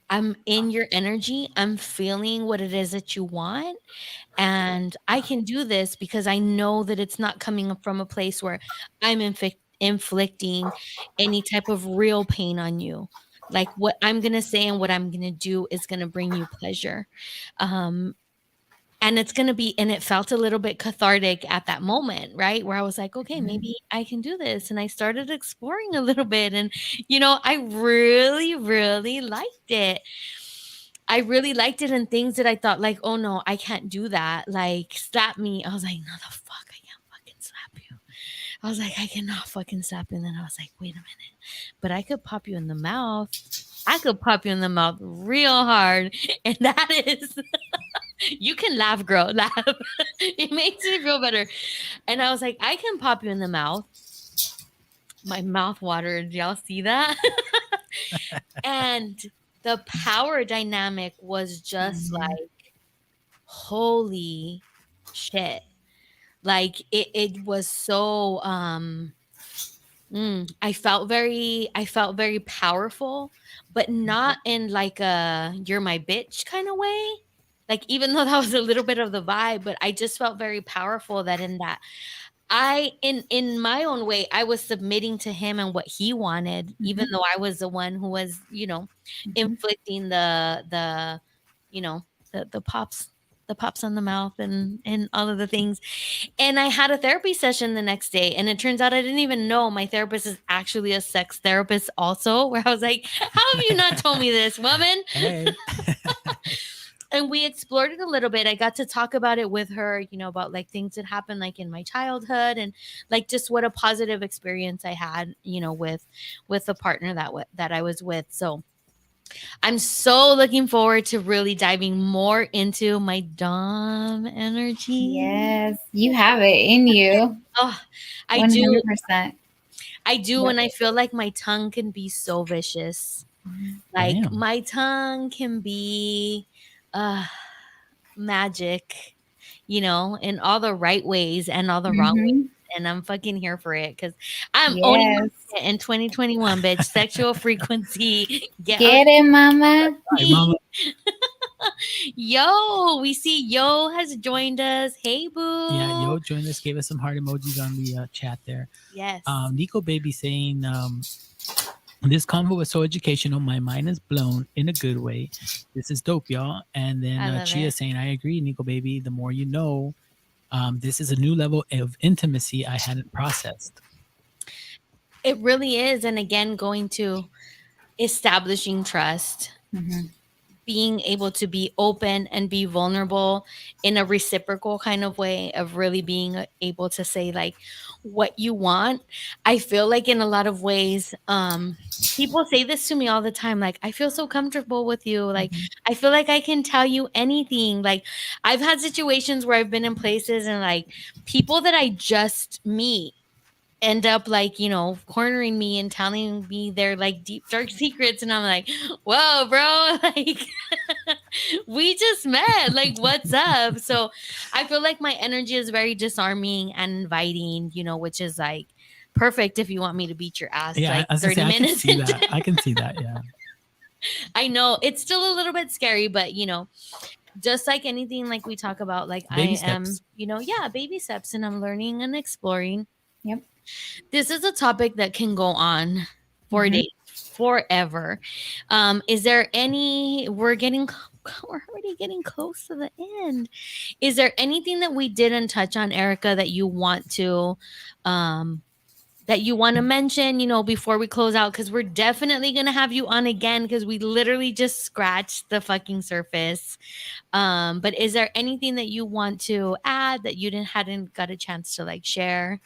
I'm in your energy. I'm feeling what it is that you want. And I can do this because I know that it's not coming from a place where I'm inflicting any type of real pain on you. Like what I'm going to say and what I'm going to do is going to bring you pleasure. Um, and it's going to be, and it felt a little bit cathartic at that moment, right? Where I was like, okay, Mhm. maybe I can do this. And I started exploring a little bit. And, I really, really liked it. I really liked it in things that I thought like, "Oh, no, I can't do that." Like, slap me. I was like, "No, the fuck, I can't fucking slap you." I was like, "I cannot fucking slap you." And then I was like, "Wait a minute. But I could pop you in the mouth. I could pop you in the mouth real hard." And that is you can laugh, girl, laugh. It makes me feel better. And I was like, "I can pop you in the mouth." My mouth watered. Y'all see that? And the power dynamic was just Mhm. like, holy shit. Like it was so I felt very powerful, but not in like a you're my bitch kind of way. Like even though that was a little bit of the vibe, but I just felt very powerful that in that in my own way, I was submitting to him and what he wanted, even Mhm. though I was the one who was, Mhm. inflicting you know, the pops on the mouth and all of the things. And I had a therapy session the next day, and it turns out I didn't even know my therapist is actually a sex therapist also, where I was like, "How have you not told me this, woman?" Hey. And we explored it a little bit. I got to talk about it with her, about like things that happened like in my childhood and like just what a positive experience I had, with the partner that I was with. So I'm so looking forward to really diving more into my dom energy. Yes, you have it in you. Oh, I do. 100%. I do. Yep. And I feel like my tongue can be so vicious. Mhm. Like Damn. my tongue can be uh magic, in all the right ways and all the wrong ways. Mhm. and I'm fucking here for it because I'm owning my Yes. shit in 2021, bitch. Sexual frequency. Get on Get it, mama. Sorry, mama. Yo, we see Yo has joined us. Hey, boo. Yeah, Yo joined us, gave us some heart emojis on the chat there. Yes. Nico Baby saying, this convo was so educational. My mind is blown in a good way. This is dope, y'all. And I then love Chia it. saying, I agree, Nico Baby. The more you know, this is a new level of intimacy I hadn't processed. It really is. And again, going to establishing trust, Mhm. being able to be open and be vulnerable in a reciprocal kind of way of really being able to say like what you want. I feel like in a lot of ways, people say this to me all the time, like, I feel so comfortable with you, like Mhm. I feel like I can tell you anything. Like, I've had situations where I've been in places and like people that I just meet end up like, you know, cornering me and telling me their like deep dark secrets, and I'm like, whoa, bro, like we just met, like what's up? So I feel like my energy is very disarming and inviting, you know, which is like perfect if you want me to beat your ass Yeah, like I was gonna 30 say, I can minutes see into that. I can see that. Yeah. I know it's still a little bit scary, but you know, just like anything, like we talk about, like I Baby am, steps. you know, yeah, baby steps, and I'm learning and exploring. Yep. This is a topic that can go on for Mhm. days, forever. Is there any? We're already getting close to the end. Is there anything that we didn't touch on, Erica, um, that you want to mention? You know, before we close out, because we're definitely gonna have you on again because we literally just scratched the fucking surface. But is there anything that you want to add that you didn't hadn't got a chance to like share?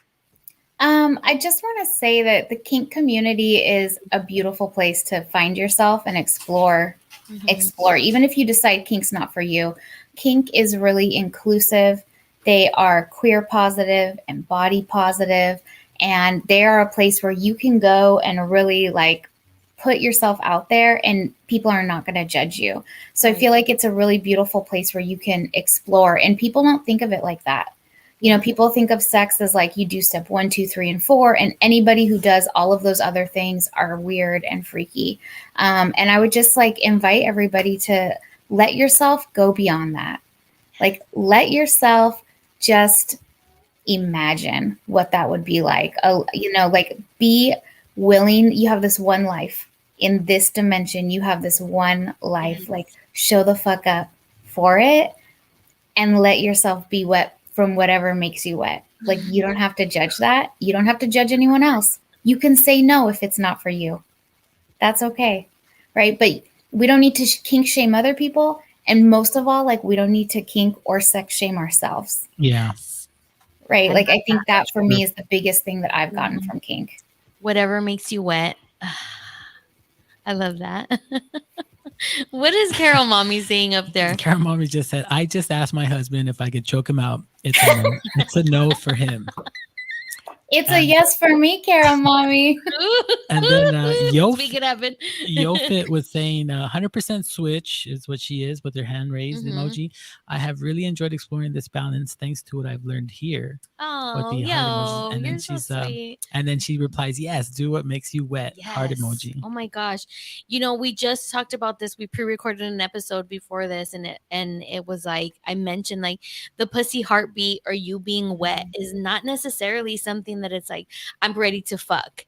I just want to say that the kink community is a beautiful place to find yourself and explore. Mhm. Explore, even if you decide kink's not for you. Kink is really inclusive. They are queer positive and body positive, and they are a place where you can go and really like put yourself out there, and people are not going to judge you. So I Right. feel like it's a really beautiful place where you can explore, and people don't think of it like that. You know, people think of sex as like you do step 1, 2, 3, and 4, and anybody who does all of those other things are weird and freaky. And I would just like invite everybody to let yourself go beyond that. Like, let yourself just imagine what that would be like. You know, like be willing. You have this one life in this dimension. You have this one life. Yes. Like, show the fuck up for it and let yourself be wet from whatever makes you wet. Like, you don't have to judge that. You don't have to judge anyone else. You can say no if it's not for you. That's okay. Right. But we don't need to kink shame other people. And most of all, like, we don't need to kink or sex shame ourselves. Yeah. Yes. Right. I Like, love I think that for me is the biggest thing that I've gotten Mhm. from kink. Whatever makes you wet. I love that. What is Carol Mommy saying up there? Karen Mommy just said, I just asked my husband if I could choke him out. It's a no. It's a no for him. It's a And, yes for me, Carol Mommy. and then Speak it happen. Yofit was saying 100% switch is what she is with her hand raised Mhm. emoji. I have really enjoyed exploring this balance thanks to what I've learned here. With Oh, the heart emojis. yo, And then you're so sweet. and then she replies, yes, do what makes you wet. Heart Yes. emoji. Oh my gosh. You know, we just talked about this. We pre-recorded an episode before this, and it was like I mentioned like the pussy heartbeat or you being wet is not necessarily something that it's like I'm ready to fuck.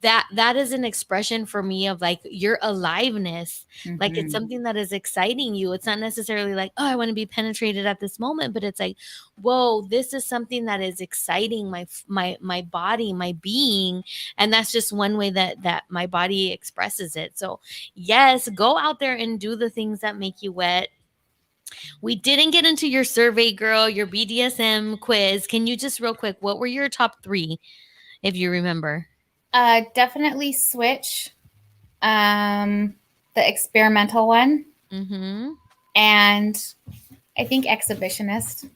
That is an expression for me of like your aliveness. Like it's Mhm. something that is exciting you. It's not necessarily like, oh, I want to be penetrated at this moment, but it's like, whoa, this is something that is exciting my body, my being, and that's just one way that my body expresses it. So yes, go out there and do the things that make you wet. We didn't get into your survey, girl, your BDSM quiz. Can you just real quick, what were your top 3 if you remember? Definitely switch. The experimental one, Mm-hmm. and I think exhibitionist.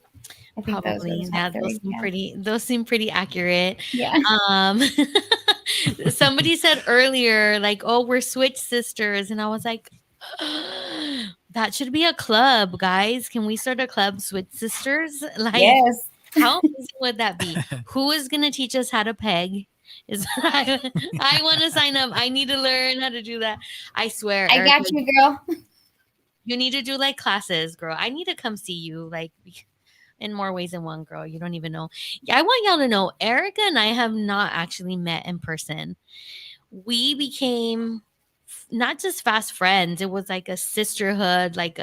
I think those were Probably. the top Yeah, three. Yeah. those seem pretty accurate. Yeah. Um somebody said earlier, like, oh, we're switch sisters. And I was like, that should be a club, guys. Can we start a club, switch sisters? Like, Yes. How amazing would that be? Who is going to teach us how to peg? I want to sign up. I need to learn how to do that. I swear, I Erica, got you, girl. you need to do like classes, girl. I need to come see you like in more ways than one, girl. You don't even know. Yeah, I want y'all to know Erica and I have not actually met in person. We became not just fast friends, it was like a sisterhood, like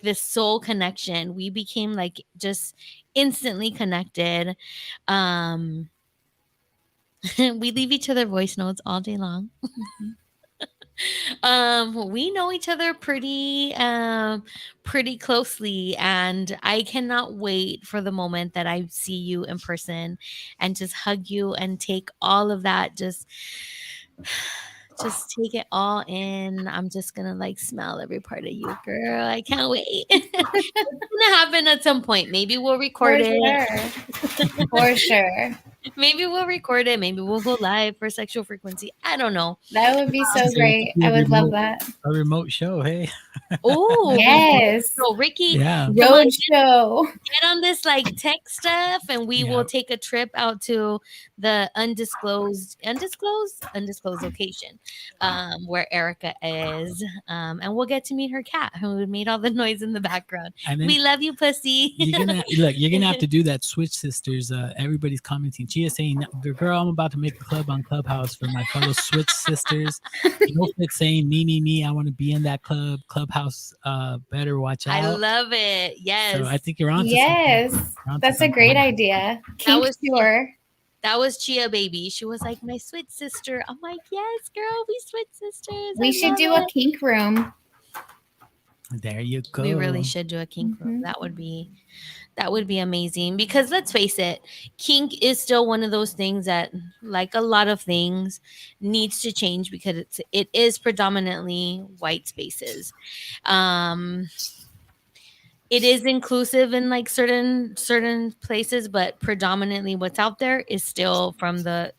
this soul connection. We became like just instantly connected. um we leave each other voice notes all day long. We know each other pretty closely, and I cannot wait for the moment that I see you in person and just hug you and take all of that, just take it all in. I'm just gonna like smell every part of you, girl. I can't wait. It's gonna happen at some point. Maybe we'll record For it. sure. For sure. Maybe we'll record it. Maybe we'll go live for Sexual Frequency. I don't know. That would be so So it great. could be I would love that. a remote show. Hey, Oh, Yes. so Ricky, yeah, come on, Road show. get on this like tech stuff, and we Yeah. will take a trip out to the undisclosed location, where Erica is, and we'll get to meet her cat who made all the noise in the background. and then We love you, pussy. you're gonna look. You're gonna have to do that. Switch Sisters. Everybody's commenting. Chia saying, "Girl, I'm about to make a club on Clubhouse for my fellow Switch Sisters." No fit saying, "Me. I want to be in that club. Clubhouse. Better watch out." I love it. Yes. So I think you're on. Yes. You're onto That's a something. great idea. Kink was- tour. That was Chia Baby. She was like, my Switch sister. I'm like, yes, girl, we Switch sisters. We should do a kink room. There you go. We really should do a kink room. Mhm. That would be amazing, because let's face it, kink is still one of those things that, like a lot of things, needs to change because it is predominantly white spaces. It is inclusive in like certain places, but predominantly what's out there is still from the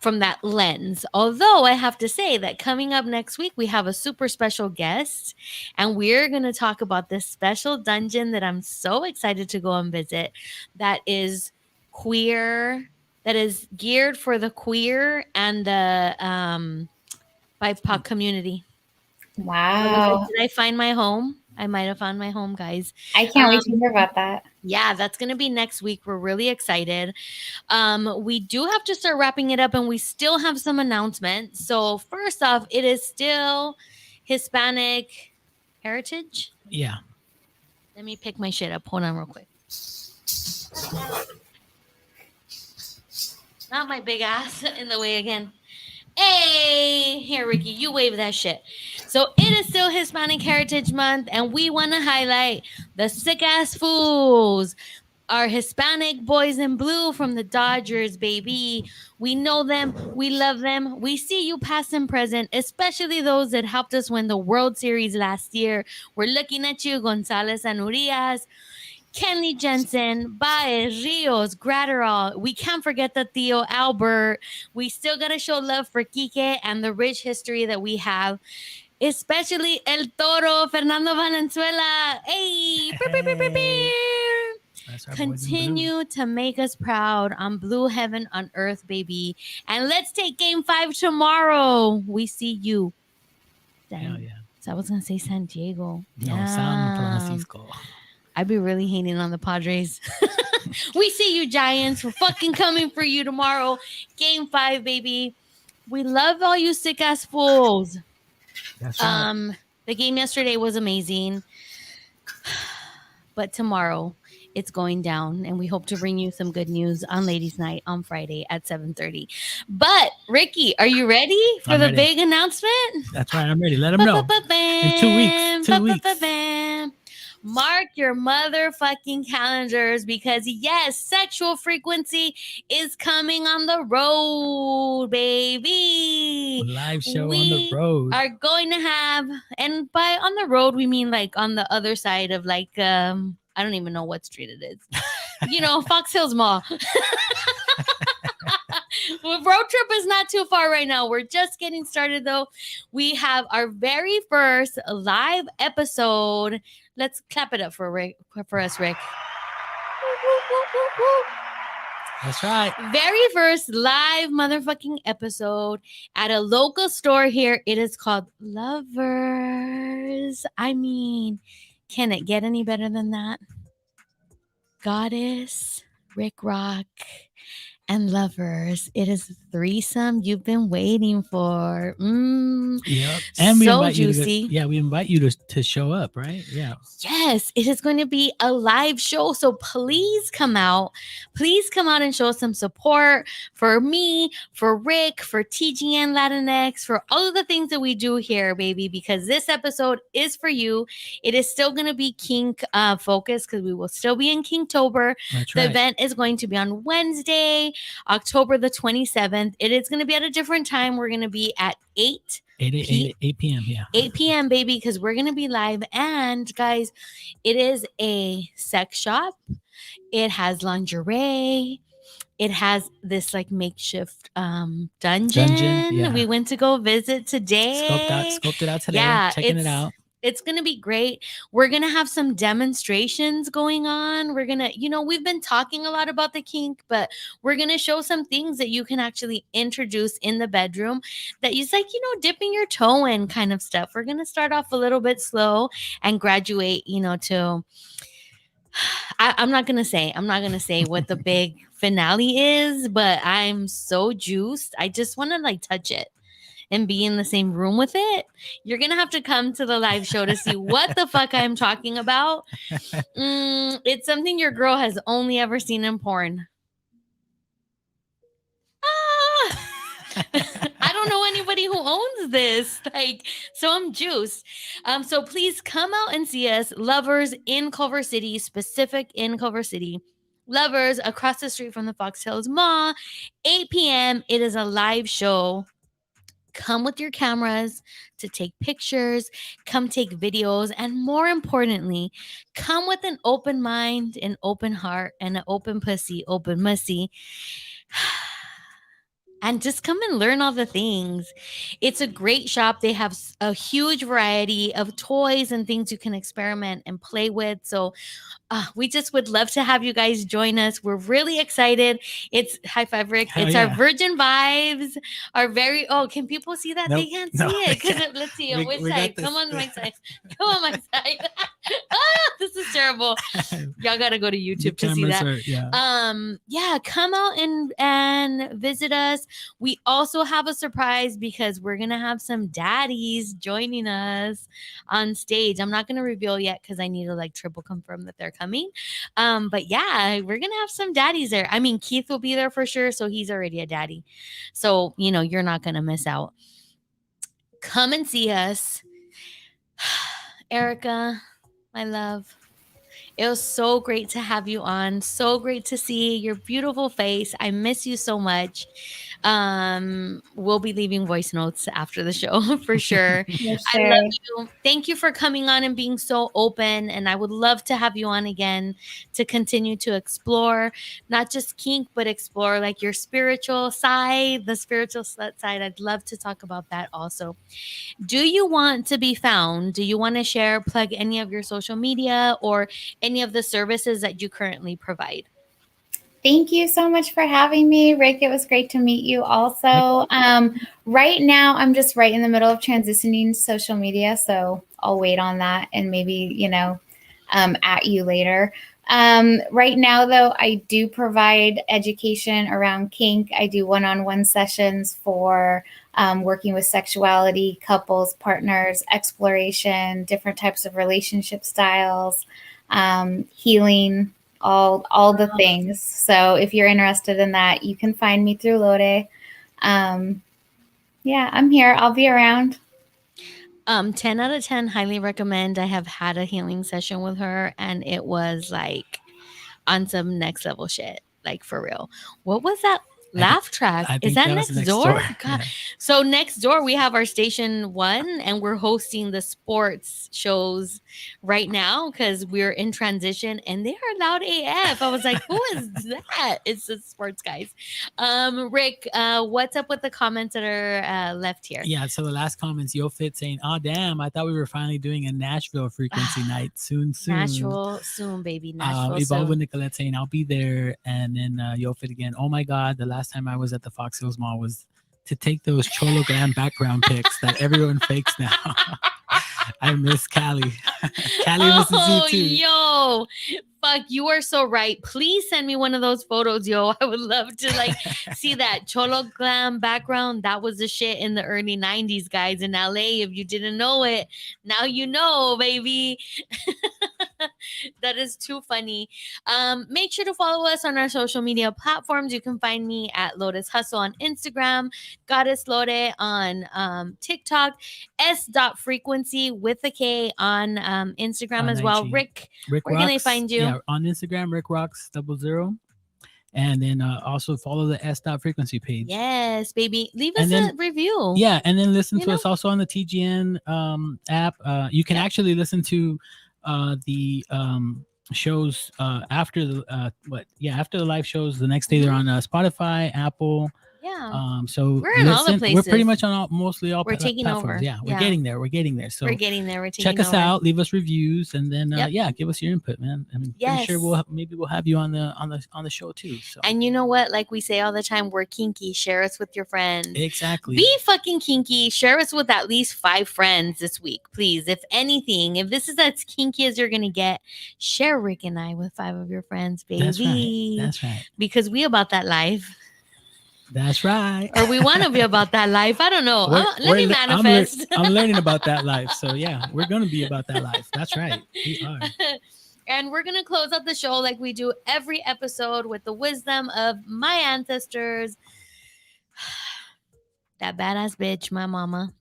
from that lens. Although I have to say that coming up next week, we have a super special guest, and we're going to talk about this special dungeon that I'm so excited to go and visit, that is queer, that is geared for the queer and the BIPOC community. Wow. Did I find my home? I might have found my home, guys. I can't wait to hear about that. Yeah, that's going to be next week. We're really excited. We do have to start wrapping it up, and we still have some announcements. So first off, it is still Hispanic Heritage. Yeah. Let me pick my shit up. Hold on real quick. Not my big ass in the way again. Hey, here, Ricky, you wave that shit. So it is still Hispanic Heritage Month, and we want to highlight the sick ass fools, our Hispanic boys in blue from the Dodgers, baby. We know them. We love them. We see you past and present, especially those that helped us win the World Series last year. We're looking at you, Gonzalez and Urias, Kenley Jensen, Baez, Rios, Gratterall. We can't forget the Theo Albert. We still got to show love for Kike and the rich history that we have, especially El Toro, Fernando Valenzuela. Hey, That's our boys in blue. continue to make us proud on Blue Heaven on Earth, baby. And let's take Game 5 tomorrow. We see you. Hell yeah. So I was going to say San Diego. No, San Francisco. I'd be really hating on the Padres. We see you, Giants. We're fucking coming for you tomorrow. Game 5, baby. We love all you sick ass fools. That's right. The game yesterday was amazing. But tomorrow it's going down, and we hope to bring you some good news on Ladies' Night on Friday at 7:30. But Ricky, are you ready for I'm the ready. big announcement? That's right. I'm ready. Let them know. In 2 weeks. 2 weeks. Mark your motherfucking calendars, because yes, Sexual Frequency is coming on the road, baby. Live show on We the road. are going to have, and by on the road we mean like on the other side of like I don't even know what street it is. Fox Hills Mall. Well, road trip is not too far right now. We're just getting started though. We have our very first live episode. Let's clap it up for us, Rick. That's right. Very first live motherfucking episode at a local store here. It is called Lovers. I mean, can it get any better than that? Goddess, Rick Rock, and Lovers. It is the threesome you've been waiting for. Yep. And we So invite juicy. you to, we invite you to show up, right? Yeah. Yes, it is going to be a live show. So please come out. Please come out and show some support for me, for Rick, for TGN Latinx, for all of the things that we do here, baby, because this episode is for you. It is still going to be kink focused because we will still be in Kinktober. That's The right. event is going to be on Wednesday, October the 27th. It is going to be at a different time. We're going to be at 8 p.m. Yeah. 8 p.m. baby, because we're gonna be live. And guys, it is a sex shop. It has lingerie. It has this like makeshift dungeon. Yeah. We went to go visit today. Scoped it out today. Yeah, Checking it out. It's going to be great. We're going to have some demonstrations going on. We're going to, we've been talking a lot about the kink, but we're going to show some things that you can actually introduce in the bedroom that is like, dipping your toe in kind of stuff. We're going to start off a little bit slow and graduate, to I'm not going to say what the big finale is, but I'm so juiced. I just want to like touch it and be in the same room with it. You're gonna have to come to the live show to see what the fuck I'm talking about. It's something your girl has only ever seen in porn. I don't know anybody who owns this. So I'm juiced. So please come out and see us. Lovers in Culver City, specific in Culver City. Lovers across the street from the Fox Hills Mall, 8 p.m. It is a live show. Come with your cameras to take pictures, come take videos, and more importantly, come with an open mind, an open heart, and an open pussy, open mussy. And just come and learn all the things. It's a great shop. They have a huge variety of toys and things you can experiment and play with. So we just would love to have you guys join us. We're really excited. It's high five, Rick. Hell it's yeah. our virgin vibes. Can people see that? Nope. They can't see it. Because let's see on which side. Come on my side. Come on my side. This is terrible. Y'all gotta go to YouTube to see that. Come out and visit us. We also have a surprise because we're gonna have some daddies joining us on stage. I'm not gonna reveal yet because I need to like triple confirm that they're coming. But yeah, we're gonna have some daddies there. I mean, Keith will be there for sure, so he's already a daddy. So you're not gonna miss out. Come and see us. Erika, my love, it was so great to have you on. So great to see your beautiful face. I miss you so much. We'll be leaving voice notes after the show for sure. I love you. Thank you for coming on and being so open. And I would love to have you on again to continue to explore not just kink, but explore like your spiritual side, the spiritual slut side. I'd love to talk about that also. Do you want to be found? Do you want to plug any of your social media or any of the services that you currently provide? Thank you so much for having me, Rick. It was great to meet you also. Right now, I'm just right in the middle of transitioning social media, so I'll wait on that and maybe, at you later. Right now, though, I do provide education around kink. I do one-on-one sessions for working with sexuality, couples, partners, exploration, different types of relationship styles, healing, all the things. So if you're interested in that, you can find me through Lode. I'm here. I'll be around. 10 out of 10, highly recommend. I have had a healing session with her and it was like on some next level shit, like for real. What was that Laugh Track. I Is think that was next door? God. Yeah. So next door we have our station 1 and we're hosting the sports shows right now because we're in transition and they are loud AF. I was like, who is that? It's the sports guys. Rick, what's up with the comments that are left here? Yeah, so the last comments, YoFit saying, "Oh damn, I thought we were finally doing a Nashville frequency night soon." Nashville soon, baby. Nashville Evolve with soon. Nicolette saying, "I'll be there," and then YoFit again. Oh my God, the last time I was at the Fox Hills Mall was to take those Cholo Glam background pics that everyone fakes now. I miss Cali. Cali misses you too. Yo, fuck, you are so right. Please send me one of those photos, yo. I would love to like see that Cholo Glam background. That was the shit in the early 90s, guys, in LA. If you didn't know it, now you know, baby. That is too funny. Make sure to follow us on our social media platforms. You can find me at Lotus Hustle on Instagram, Goddess Lore on TikTok, s.frequency with a K on Instagram On as well. IG. Rick, Rick where Rocks, can they find you? Yeah, on Instagram, Rick Rocks 00. And then also follow the s.frequency page. Yes, baby. Leave us a review. Yeah, and then listen to us also on the TGN app. You can actually listen to the shows after the after the live shows. The next day they're on Spotify, Apple. Yeah. So we're in all the places. We're pretty much on mostly all we're taking platforms. over. Yeah, we're getting there. We're getting there. So we're getting there. We're taking check us over. out, leave us reviews, and then give us your input, man. I mean, pretty sure we'll have you on the show too. So. And you know what? Like we say all the time, we're kinky. Share us with your friends. Exactly. Be fucking kinky. Share us with at least 5 friends this week, please. If anything, if this is as kinky as you're gonna get, share Rick and I with 5 of your friends, baby. That's right. Because we about that life. That's right. Or we want to be about that life. I don't know. Let me manifest. I'm learning about that life. So yeah, we're going to be about that life. That's right. We are. And we're going to close out the show like we do every episode with the wisdom of my ancestors. That badass bitch, my mama,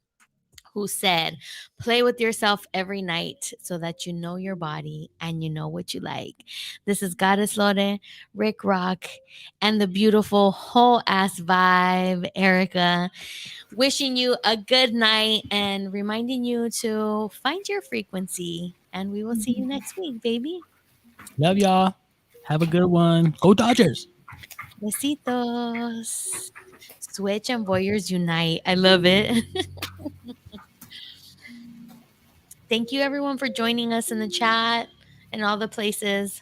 who said, play with yourself every night so that you know your body and you know what you like. This is Goddess Lore, Rick Rock, and the beautiful whole ass vibe, Erika, wishing you a good night and reminding you to find your frequency. And we will see you next week, baby. Love y'all. Have a good one. Go Dodgers. Besitos. Switch and Warriors unite. I love it. Thank you, everyone, for joining us in the chat and all the places.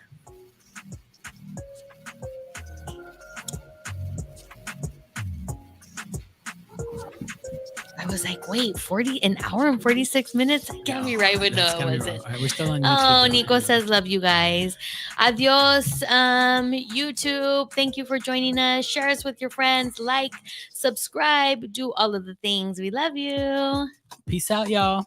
I was like, wait, an hour and 46 minutes? That can't be right, but no, it wasn't. Right, we're still on YouTube. Oh, Nico says, love you guys. Adios, YouTube. Thank you for joining us. Share us with your friends. Like, subscribe, do all of the things. We love you. Peace out, y'all.